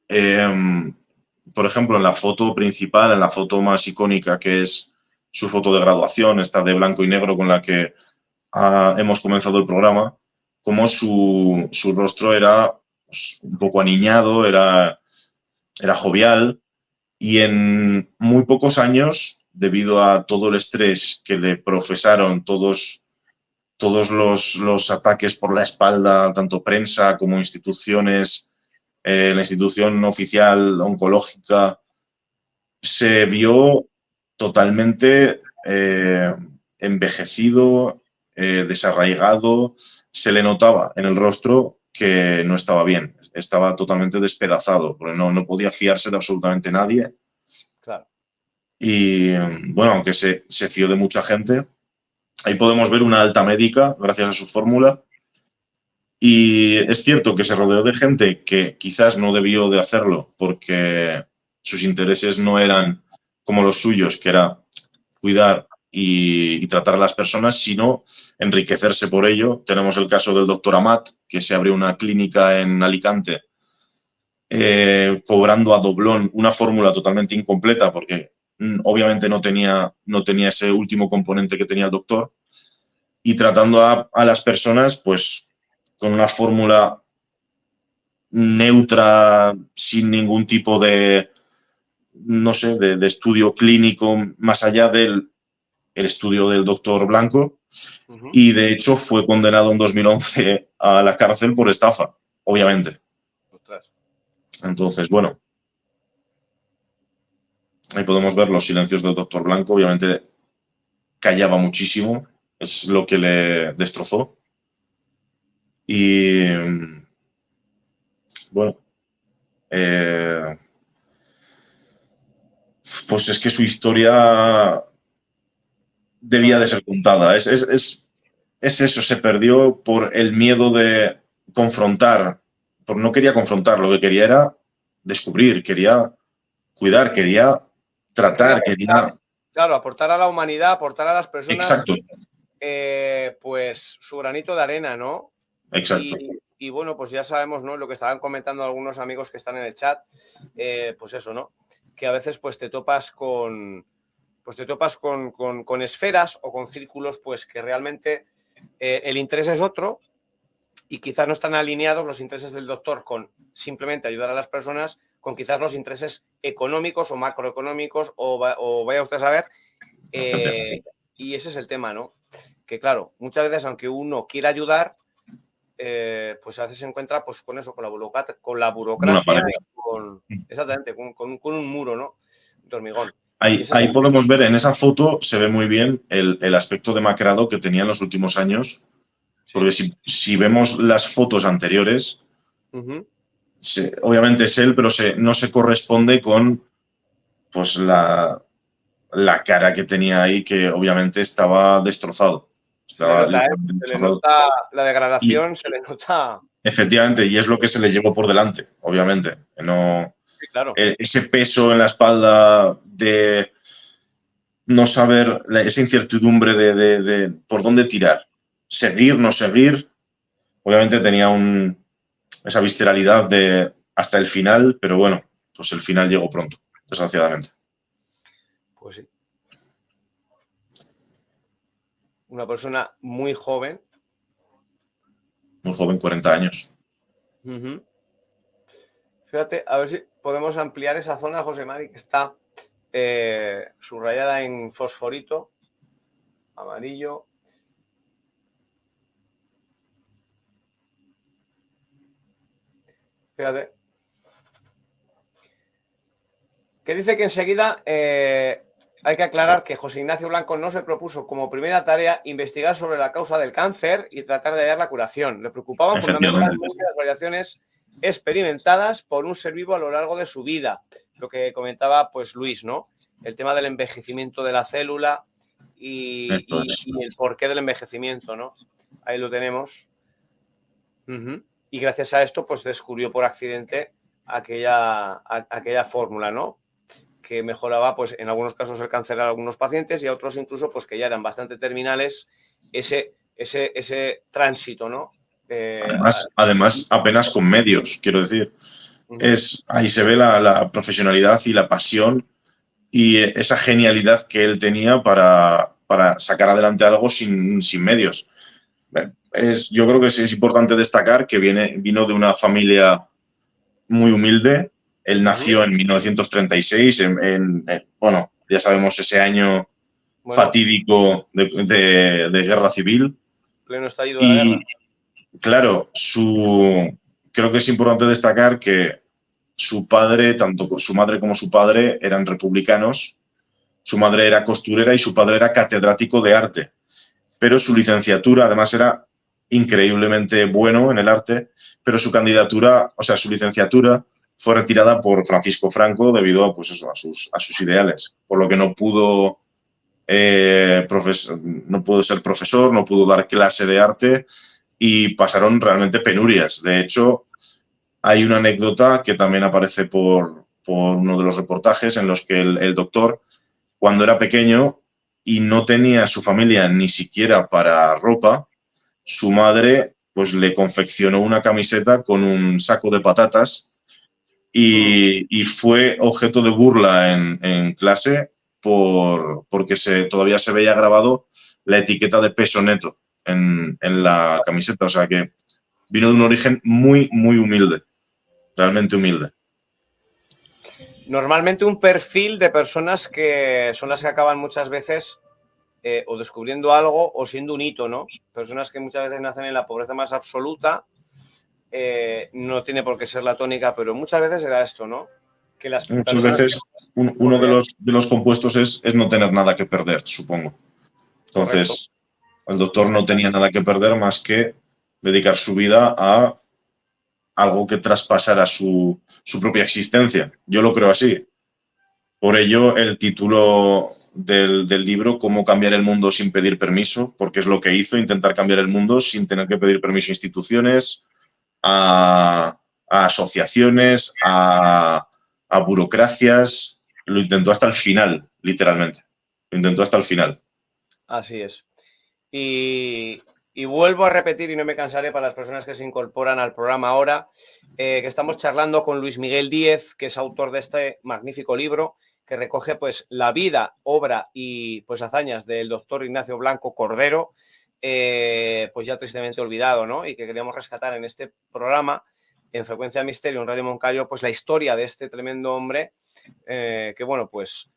por ejemplo, en la foto principal, en la foto más icónica, que es su foto de graduación, esta de blanco y negro con la que hemos comenzado el programa, como su rostro era pues, un poco aniñado, era jovial, y en muy pocos años, debido a todo el estrés que le profesaron todos los ataques por la espalda, tanto prensa como instituciones, la institución oficial oncológica, se vio totalmente envejecido, desarraigado. Se le notaba en el rostro que no estaba bien, estaba totalmente despedazado, porque no podía fiarse de absolutamente nadie. Claro. Y bueno, aunque se fió de mucha gente, ahí podemos ver una alta médica gracias a su fórmula. Y es cierto que se rodeó de gente que quizás no debió de hacerlo porque sus intereses no eran como los suyos, que era cuidar y tratar a las personas, sino enriquecerse por ello. Tenemos el caso del doctor Amat, que se abrió una clínica en Alicante cobrando a doblón una fórmula totalmente incompleta porque obviamente no tenía ese último componente que tenía el doctor, y tratando a las personas pues con una fórmula neutra, sin ningún tipo de, no sé, de estudio clínico más allá del el estudio del doctor Blanco Ujú. y de hecho fue condenado en 2011 a la cárcel por estafa, obviamente. Ostras. Entonces, bueno, ahí podemos ver los silencios del doctor Blanco. Obviamente callaba muchísimo, es lo que le destrozó. Y bueno, pues es que su historia debía de ser contada. Es eso, se perdió por el miedo de confrontar, porque no quería confrontar, lo que quería era descubrir, quería cuidar, quería tratar, quería... Claro, aportar a la humanidad, aportar a las personas, Exacto, pues su granito de arena, ¿no? exacto. Y bueno, pues ya sabemos, ¿no? Lo que estaban comentando algunos amigos que están en el chat, pues eso, ¿no? Que a veces pues te topas con esferas o con círculos pues que realmente el interés es otro y quizás no están alineados los intereses del doctor con simplemente ayudar a las personas, con quizás los intereses económicos o macroeconómicos o vaya usted a saber. Y ese es el tema, ¿no? Que claro, muchas veces aunque uno quiera ayudar, pues a veces se encuentra pues con eso, con la burocracia, exactamente, con un muro, ¿no? De hormigón. Ahí podemos ver, en esa foto se ve muy bien el aspecto demacrado que tenía en los últimos años, porque si vemos las fotos anteriores, obviamente es él, pero no se corresponde con pues la cara que tenía ahí, que obviamente estaba destrozado. Se le nota la degradación, se le nota... Efectivamente, y es lo que se le llevó por delante, obviamente. No, sí, claro. Ese peso en la espalda de no saber, esa incertidumbre de por dónde tirar, seguir, no seguir. Obviamente tenía esa visceralidad de hasta el final, pero bueno, pues el final llegó pronto, desgraciadamente. Pues sí. Una persona muy joven. Muy joven, 40 años. Fíjate, a ver si podemos ampliar esa zona, José Mari, que está subrayada en fosforito, amarillo. Fíjate. Que dice que enseguida hay que aclarar que José Ignacio Blanco no se propuso como primera tarea investigar sobre la causa del cáncer y tratar de hallar la curación. Le preocupaban fundamentalmente las variaciones experimentadas por un ser vivo a lo largo de su vida. Lo que comentaba pues Luis, ¿no? El tema del envejecimiento de la célula y el porqué del envejecimiento, ¿no? Ahí lo tenemos. Y gracias a esto pues descubrió por accidente aquella fórmula, ¿no? Que mejoraba, pues, en algunos casos el cáncer a algunos pacientes y a otros incluso, pues, que ya eran bastante terminales, ese tránsito, ¿no? Además, apenas con medios, quiero decir. Ahí se ve la profesionalidad y la pasión y esa genialidad que él tenía para sacar adelante algo sin medios. Yo creo que es importante destacar que vino de una familia muy humilde. Él nació en 1936, bueno, ya sabemos ese año fatídico de guerra civil. Pleno estallido de la guerra. Claro, creo que es importante destacar que su padre, tanto su madre como su padre, eran republicanos. Su madre era costurera y su padre era catedrático de arte. Pero su licenciatura, además, era increíblemente bueno en el arte, pero su licenciatura fue retirada por Francisco Franco debido a, pues eso, a sus ideales, por lo que no pudo ser profesor, no pudo dar clase de arte y pasaron realmente penurias. De hecho, hay una anécdota que también aparece por uno de los reportajes en los que el doctor, cuando era pequeño y no tenía a su familia ni siquiera para ropa, su madre pues le confeccionó una camiseta con un saco de patatas y fue objeto de burla en clase porque todavía se veía grabado la etiqueta de peso neto en la camiseta. O sea que vino de un origen muy, muy humilde, realmente humilde. Normalmente un perfil de personas que son las que acaban muchas veces o descubriendo algo o siendo un hito, ¿no? Personas que muchas veces nacen en la pobreza más absoluta, no tiene por qué ser la tónica, pero muchas veces era esto, ¿no? Que las Muchas personas veces uno de los compuestos es no tener nada que perder, supongo. Entonces, correcto. el doctor no tenía nada que perder más que dedicar su vida a algo que traspasara su propia existencia. Yo lo creo así. Por ello, el título del libro, Cómo cambiar el mundo sin pedir permiso, porque es lo que hizo, intentar cambiar el mundo sin tener que pedir permiso a instituciones, a asociaciones, a burocracias. Lo intentó hasta el final, literalmente. Lo intentó hasta el final. Así es. Y vuelvo a repetir, y no me cansaré para las personas que se incorporan al programa ahora, que estamos charlando con Luis Miguel Díez, que es autor de este magnífico libro, que recoge pues la vida, obra y pues hazañas del doctor Ignacio Blanco Cordero, pues ya tristemente olvidado, ¿no? Y que queríamos rescatar en este programa, en Frecuencia Misterio, en Radio Moncayo, pues la historia de este tremendo hombre, que bueno, pues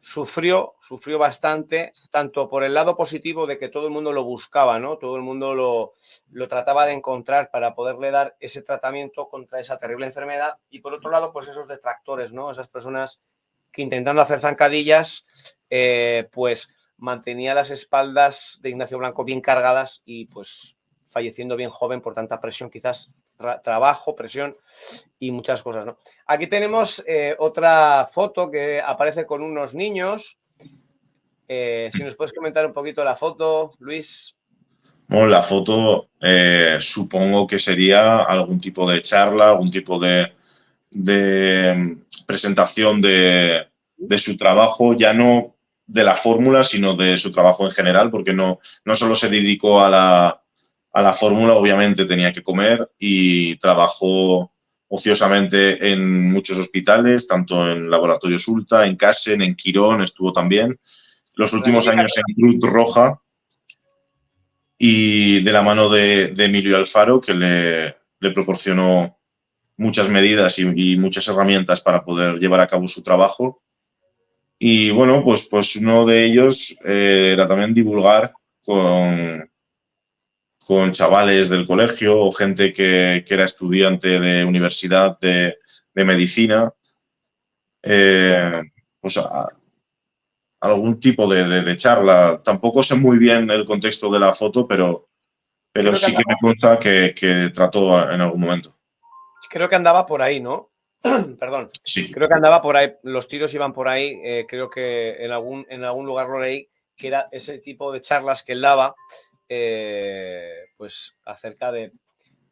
sufrió bastante, tanto por el lado positivo de que todo el mundo lo buscaba, ¿no? Todo el mundo lo trataba de encontrar para poderle dar ese tratamiento contra esa terrible enfermedad, y por otro lado, pues esos detractores, ¿no? Esas personas que intentando hacer zancadillas, pues mantenía las espaldas de Ignacio Blanco bien cargadas y pues falleciendo bien joven por tanta presión, quizás trabajo, presión y muchas cosas, ¿no? Aquí tenemos otra foto que aparece con unos niños. Si nos puedes comentar un poquito la foto, Luis. Bueno, la foto supongo que sería algún tipo de charla, algún tipo de presentación de su trabajo, ya no de la fórmula, sino de su trabajo en general, porque no solo se dedicó a la fórmula, obviamente tenía que comer, y trabajó ociosamente en muchos hospitales, tanto en Laboratorio Sulta, en Casen, en Quirón, estuvo también. Los últimos años en Cruz Roja, y de la mano de Emilio Alfaro, que le proporcionó muchas medidas y muchas herramientas para poder llevar a cabo su trabajo. Y bueno, pues uno de ellos era también divulgar con chavales del colegio o gente que era estudiante de universidad de medicina, pues algún tipo de charla. Tampoco sé muy bien el contexto de la foto, pero sí que me consta que trató en algún momento. Creo que andaba por ahí, ¿no? Perdón. Sí. Creo que andaba por ahí, los tiros iban por ahí. Creo que en algún lugar lo leí, que era ese tipo de charlas que él daba, pues acerca de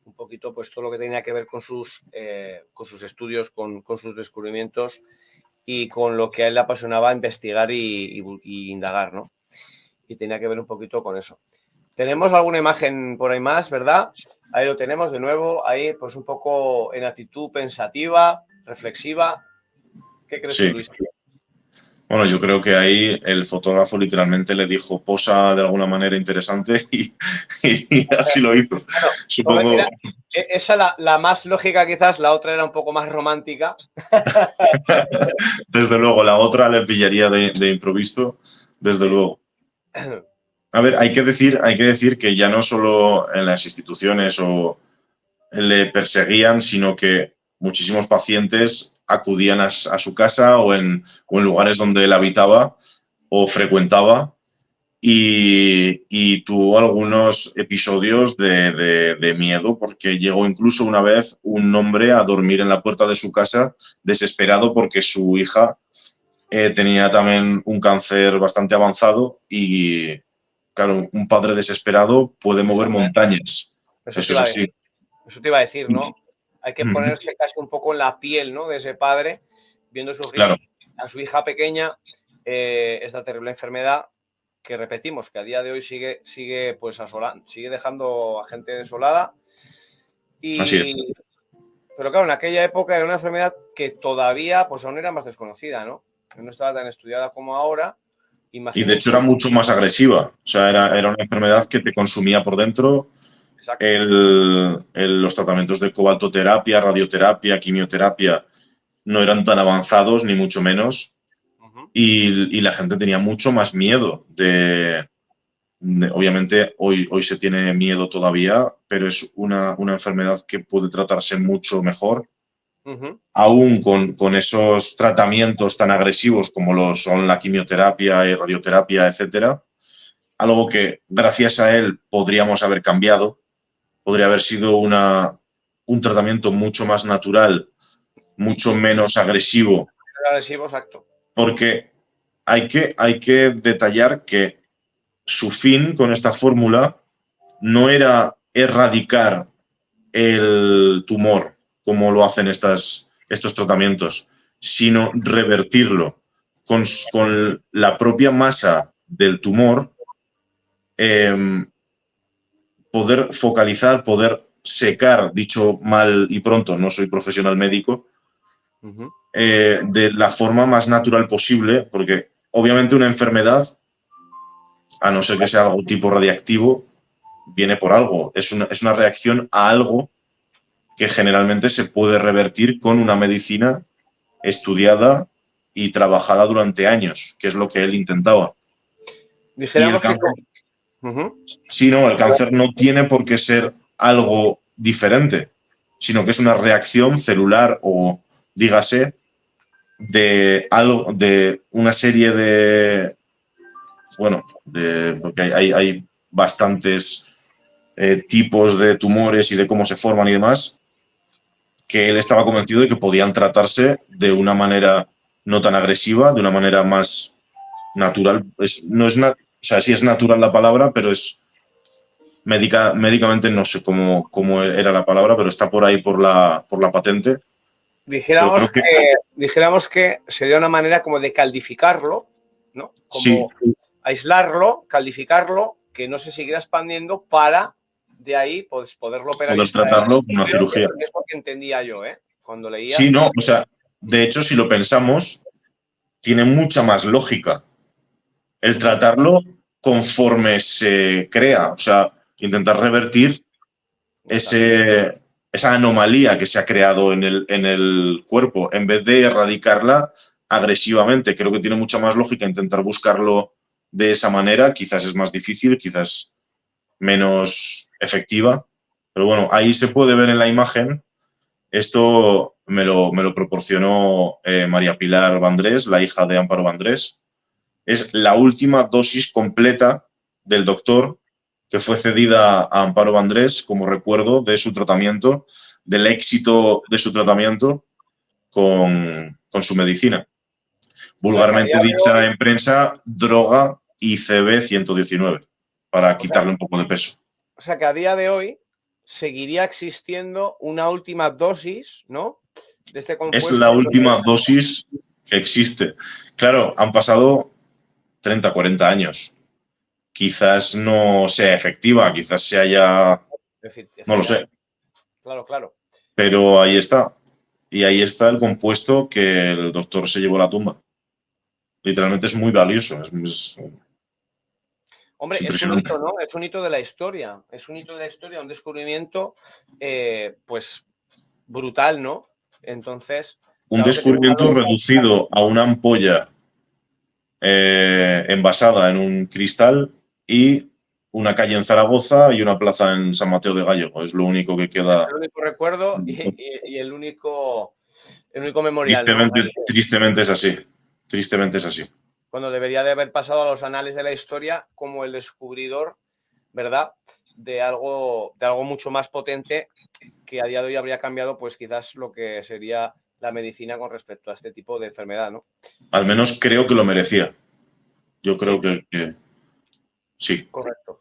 un poquito pues todo lo que tenía que ver con sus estudios, con sus descubrimientos y con lo que a él le apasionaba investigar y indagar, ¿no? Y tenía que ver un poquito con eso. Tenemos alguna imagen por ahí más, ¿verdad? Ahí lo tenemos de nuevo, ahí pues un poco en actitud pensativa, reflexiva. ¿Qué crees tú, Luis? Bueno, yo creo que ahí el fotógrafo literalmente le dijo posa de alguna manera interesante y así lo hizo. Bueno, supongo. Esa la más lógica quizás, la otra era un poco más romántica. Desde luego, la otra le pillaría de improviso, desde luego. A ver, hay que decir que ya no solo en las instituciones le perseguían, sino que muchísimos pacientes acudían a su casa o en lugares donde él habitaba o frecuentaba, y tuvo algunos episodios de miedo, porque llegó incluso una vez un hombre a dormir en la puerta de su casa desesperado porque su hija tenía también un cáncer bastante avanzado y, claro, un padre desesperado puede mover montañas. Eso es así. Eso te iba a decir, ¿no? Hay que ponerse casi un poco en la piel, ¿no? De ese padre, viendo sufrir a su hija pequeña esta terrible enfermedad que, repetimos, que a día de hoy sigue pues sigue dejando a gente desolada. Así es. Pero claro, en aquella época era una enfermedad que todavía pues aún era más desconocida, ¿no? No estaba tan estudiada como ahora. Y de hecho era mucho más agresiva. O sea, era una enfermedad que te consumía por dentro. Los tratamientos de cobaltoterapia, radioterapia, quimioterapia no eran tan avanzados, ni mucho menos. y la gente tenía mucho más miedo obviamente hoy se tiene miedo todavía, pero es una enfermedad que puede tratarse mucho mejor, aún con esos tratamientos tan agresivos como lo son la quimioterapia y radioterapia, etcétera. Algo que gracias a él podríamos haber cambiado, podría haber sido un tratamiento mucho más natural, mucho menos agresivo. Agresivo, exacto. Porque hay que detallar que su fin con esta fórmula no era erradicar el tumor, como lo hacen estos tratamientos, sino revertirlo con la propia masa del tumor, poder focalizar, poder secar, dicho mal y pronto, no soy profesional médico, de la forma más natural posible, porque obviamente una enfermedad, a no ser que sea algún tipo radiactivo, viene por algo. Es una reacción a algo que generalmente se puede revertir con una medicina estudiada y trabajada durante años, que es lo que él intentaba. Dijéramos y el cáncer, sí, no, el cáncer no tiene por qué ser algo diferente, sino que es una reacción celular o, dígase, de una serie de, bueno, porque hay bastantes tipos de tumores y de cómo se forman y demás, que él estaba convencido de que podían tratarse de una manera no tan agresiva, de una manera más natural. O sea, sí es natural la palabra, pero es médicamente no sé cómo era la palabra, pero está por ahí por la patente. Dijéramos que sería una manera como de caldificarlo, ¿no? Como sí. Aislarlo, caldificarlo, que no se siguiera expandiendo para de ahí pues, poderlo operar. Poder tratarlo con una cirugía. Es lo que entendía yo, cuando leía. Sí, no, o sea, de hecho, si lo pensamos, tiene mucha más lógica el tratarlo conforme se crea, o sea, intentar revertir esa anomalía que se ha creado en el cuerpo, en vez de erradicarla agresivamente. Creo que tiene mucha más lógica intentar buscarlo de esa manera. Quizás es más difícil, quizás menos efectiva, pero bueno, ahí se puede ver en la imagen. Esto me lo proporcionó María Pilar Vandrés, la hija de Amparo Vandrés. Es la última dosis completa del doctor que fue cedida a Amparo Vandrés como recuerdo de su tratamiento, del éxito de su tratamiento con su medicina. Vulgarmente dicha en prensa, droga ICB 119, para quitarle un poco de peso. O sea que a día de hoy seguiría existiendo una última dosis, ¿no? De este compuesto. Es la última dosis que existe. Claro, han pasado 30, 40 años. Quizás no sea efectiva, quizás se haya... No lo sé. Claro. Pero ahí está. Y ahí está el compuesto que el doctor se llevó a la tumba. Literalmente es muy valioso. Hombre, es un hito, ¿no? Es un hito de la historia. Es un hito de la historia, un descubrimiento, pues, brutal, ¿no? Entonces... Un descubrimiento reducido a una ampolla envasada en un cristal y una calle en Zaragoza y una plaza en San Mateo de Gallego. Es lo único que queda. Es el único recuerdo y el único memorial. Tristemente es así. Tristemente es así. Cuando debería de haber pasado a los anales de la historia como el descubridor, ¿verdad? De algo mucho más potente que a día de hoy habría cambiado, pues quizás lo que sería la medicina con respecto a este tipo de enfermedad, ¿no? Al menos creo que lo merecía. Yo creo que sí. Correcto.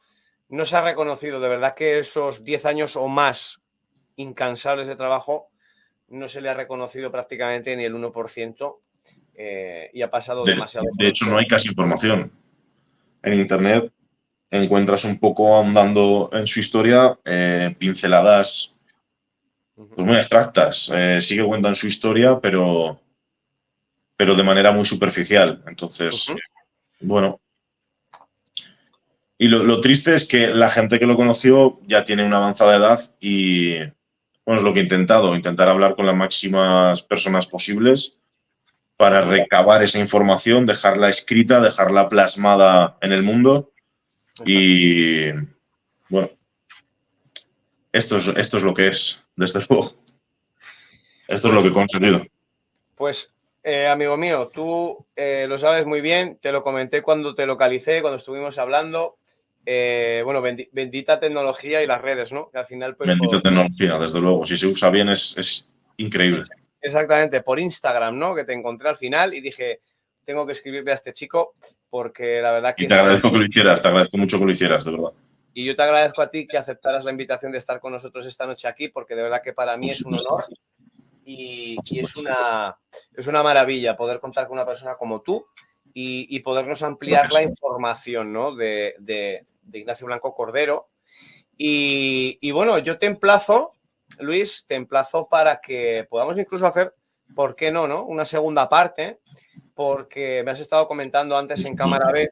No se ha reconocido, de verdad que esos 10 años o más incansables de trabajo no se le ha reconocido prácticamente ni el 1%. Y ha pasado demasiado. De hecho, no hay casi información. En Internet encuentras un poco ahondando en su historia pinceladas pues muy abstractas. Sí que cuentan su historia, pero de manera muy superficial. Entonces, bueno. Y lo triste es que la gente que lo conoció ya tiene una avanzada edad y, bueno, es lo que he intentado, intentar hablar con las máximas personas posibles para recabar esa información, dejarla escrita, dejarla plasmada en el mundo. Y bueno, esto es lo que es, desde luego. Esto es lo que he conseguido. Pues, amigo mío, tú lo sabes muy bien, te lo comenté cuando te localicé, cuando estuvimos hablando. Bueno, bendita tecnología y las redes, ¿no? Que al final, pues. Bendita tecnología, desde luego. Si se usa bien es increíble. Exactamente, por Instagram, ¿no? Que te encontré al final y dije, tengo que escribirle a este chico porque la verdad que... Y te agradezco que lo hicieras, te agradezco mucho que lo hicieras, de verdad. Y yo te agradezco a ti que aceptaras la invitación de estar con nosotros esta noche aquí, porque de verdad que para mí es un honor y es una maravilla poder contar con una persona como tú y podernos ampliar la información, ¿no? de Ignacio Blanco Cordero. Y bueno, yo te emplazo, Luis, te emplazo para que podamos incluso hacer, ¿por qué no, una segunda parte? Porque me has estado comentando antes en cámara B,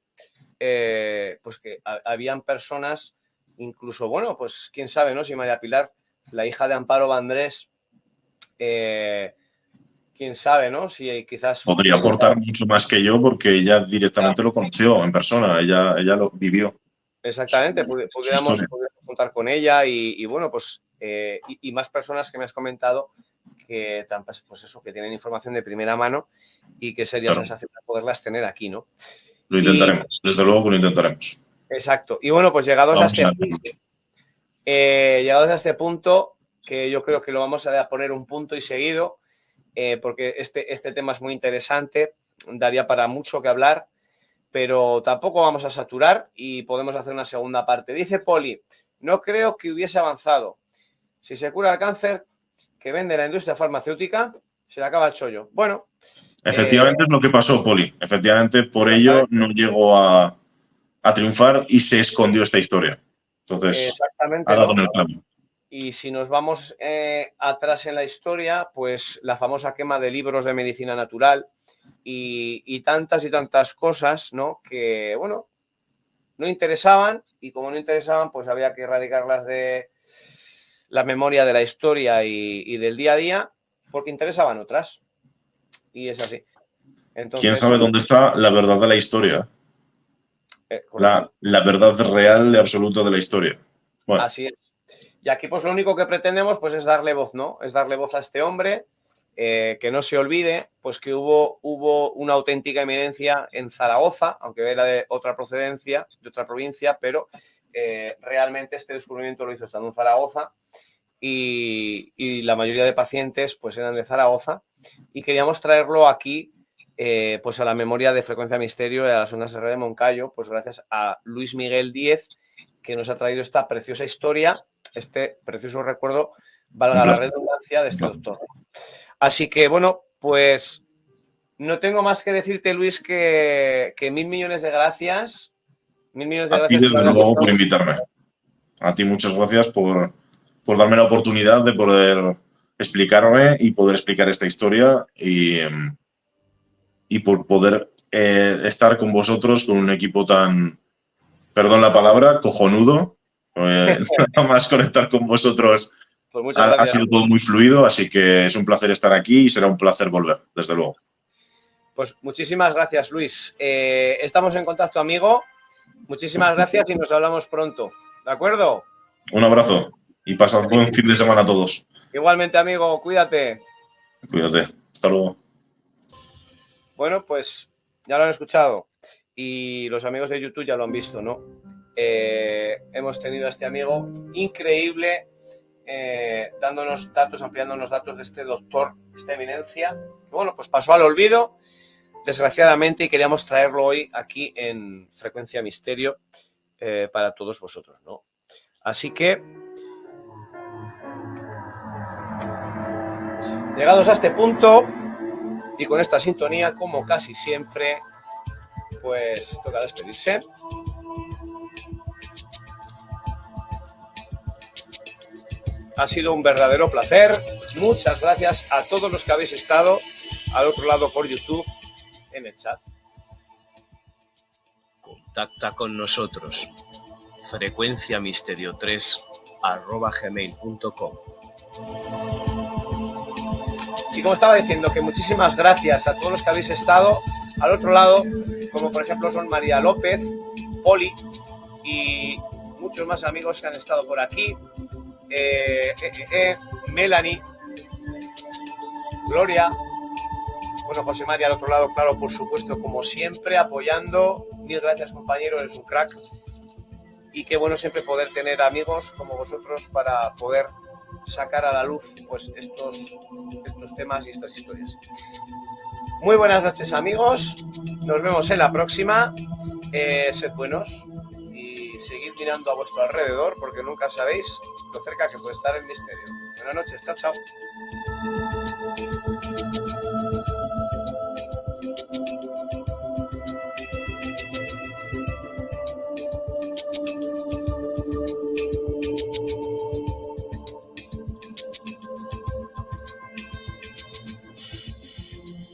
pues que habían personas, incluso, bueno, pues quién sabe, ¿no? Si María Pilar, la hija de Amparo Vandrés, quién sabe, ¿no? Si quizás... Podría aportar mucho más que yo porque ella directamente lo conoció en persona, ella lo vivió. Exactamente, pudiéramos contar con ella y bueno, pues y más personas que me has comentado que pues eso, que tienen información de primera mano y que sería sensacional poderlas tener aquí, ¿no? Lo intentaremos, desde luego que lo intentaremos. Exacto. Y bueno, pues llegados a este punto, que yo creo que lo vamos a poner un punto y seguido, porque este tema es muy interesante, daría para mucho que hablar, pero tampoco vamos a saturar y podemos hacer una segunda parte. Dice Poli, no creo que hubiese avanzado. Si se cura el cáncer que vende la industria farmacéutica, se le acaba el chollo. Bueno. Efectivamente es lo que pasó, Poli. Efectivamente, por ello no llegó a triunfar y se escondió esta historia. Entonces, exactamente, ha dado en el clavo. Y si nos vamos atrás en la historia, pues la famosa quema de libros de medicina natural y tantas cosas, ¿no? Que, bueno, no interesaban y como no interesaban, pues había que erradicarlas de la memoria de la historia y del día a día porque interesaban otras. Y es así. Entonces, ¿quién sabe dónde está la verdad de la historia? La verdad real y absoluta de la historia. Bueno. Así es. Y aquí pues lo único que pretendemos pues es darle voz, ¿no? Es darle voz a este hombre, que no se olvide pues que hubo una auténtica eminencia en Zaragoza, aunque era de otra procedencia, de otra provincia, pero realmente este descubrimiento lo hizo estando en Zaragoza y la mayoría de pacientes pues eran de Zaragoza y queríamos traerlo aquí pues a la memoria de Frecuencia Misterio y a las ondas de Moncayo, pues gracias a Luis Miguel Díez, que nos ha traído esta preciosa historia, este precioso recuerdo, valga la redundancia, de este doctor. Así que, bueno, pues no tengo más que decirte, Luis, que 1.000 millones de gracias. 1.000 millones de gracias. A ti, desde luego, por invitarme. A ti muchas gracias por darme la oportunidad de poder explicarme y poder explicar esta historia y por poder estar con vosotros, con un equipo tan, perdón la palabra, cojonudo. Nada más conectar con vosotros pues ha sido todo muy fluido, así que es un placer estar aquí y será un placer volver, desde luego. Pues muchísimas gracias, Luis. Estamos en contacto, amigo. Muchísimas gracias y nos hablamos pronto. ¿De acuerdo? Un abrazo y pasad buen fin de semana a todos. Igualmente, amigo, cuídate. Cuídate. Hasta luego. Bueno, pues ya lo han escuchado y los amigos de YouTube ya lo han visto, ¿no? Hemos tenido a este amigo increíble dándonos datos, ampliándonos datos de este doctor, esta eminencia, que bueno, pues pasó al olvido, desgraciadamente, y queríamos traerlo hoy aquí en Frecuencia Misterio para todos vosotros, ¿no? Así que, llegados a este punto y con esta sintonía, como casi siempre, pues toca despedirse. Ha sido un verdadero placer. Muchas gracias a todos los que habéis estado al otro lado por YouTube en el chat. Contacta con nosotros. frecuenciamisterio3@gmail.com. Y como estaba diciendo, que muchísimas gracias a todos los que habéis estado al otro lado, como por ejemplo son María López, Poli y muchos más amigos que han estado por aquí, Melanie, Gloria, bueno, José María al otro lado, claro, por supuesto, como siempre, apoyando. Mil gracias, compañero, eres un crack. Y qué bueno siempre poder tener amigos como vosotros para poder sacar a la luz pues estos temas y estas historias. Muy buenas noches, amigos. Nos vemos en la próxima. Sed buenos y seguid mirando a vuestro alrededor porque nunca sabéis lo cerca que puede estar el misterio. Buenas noches. Chao, chao.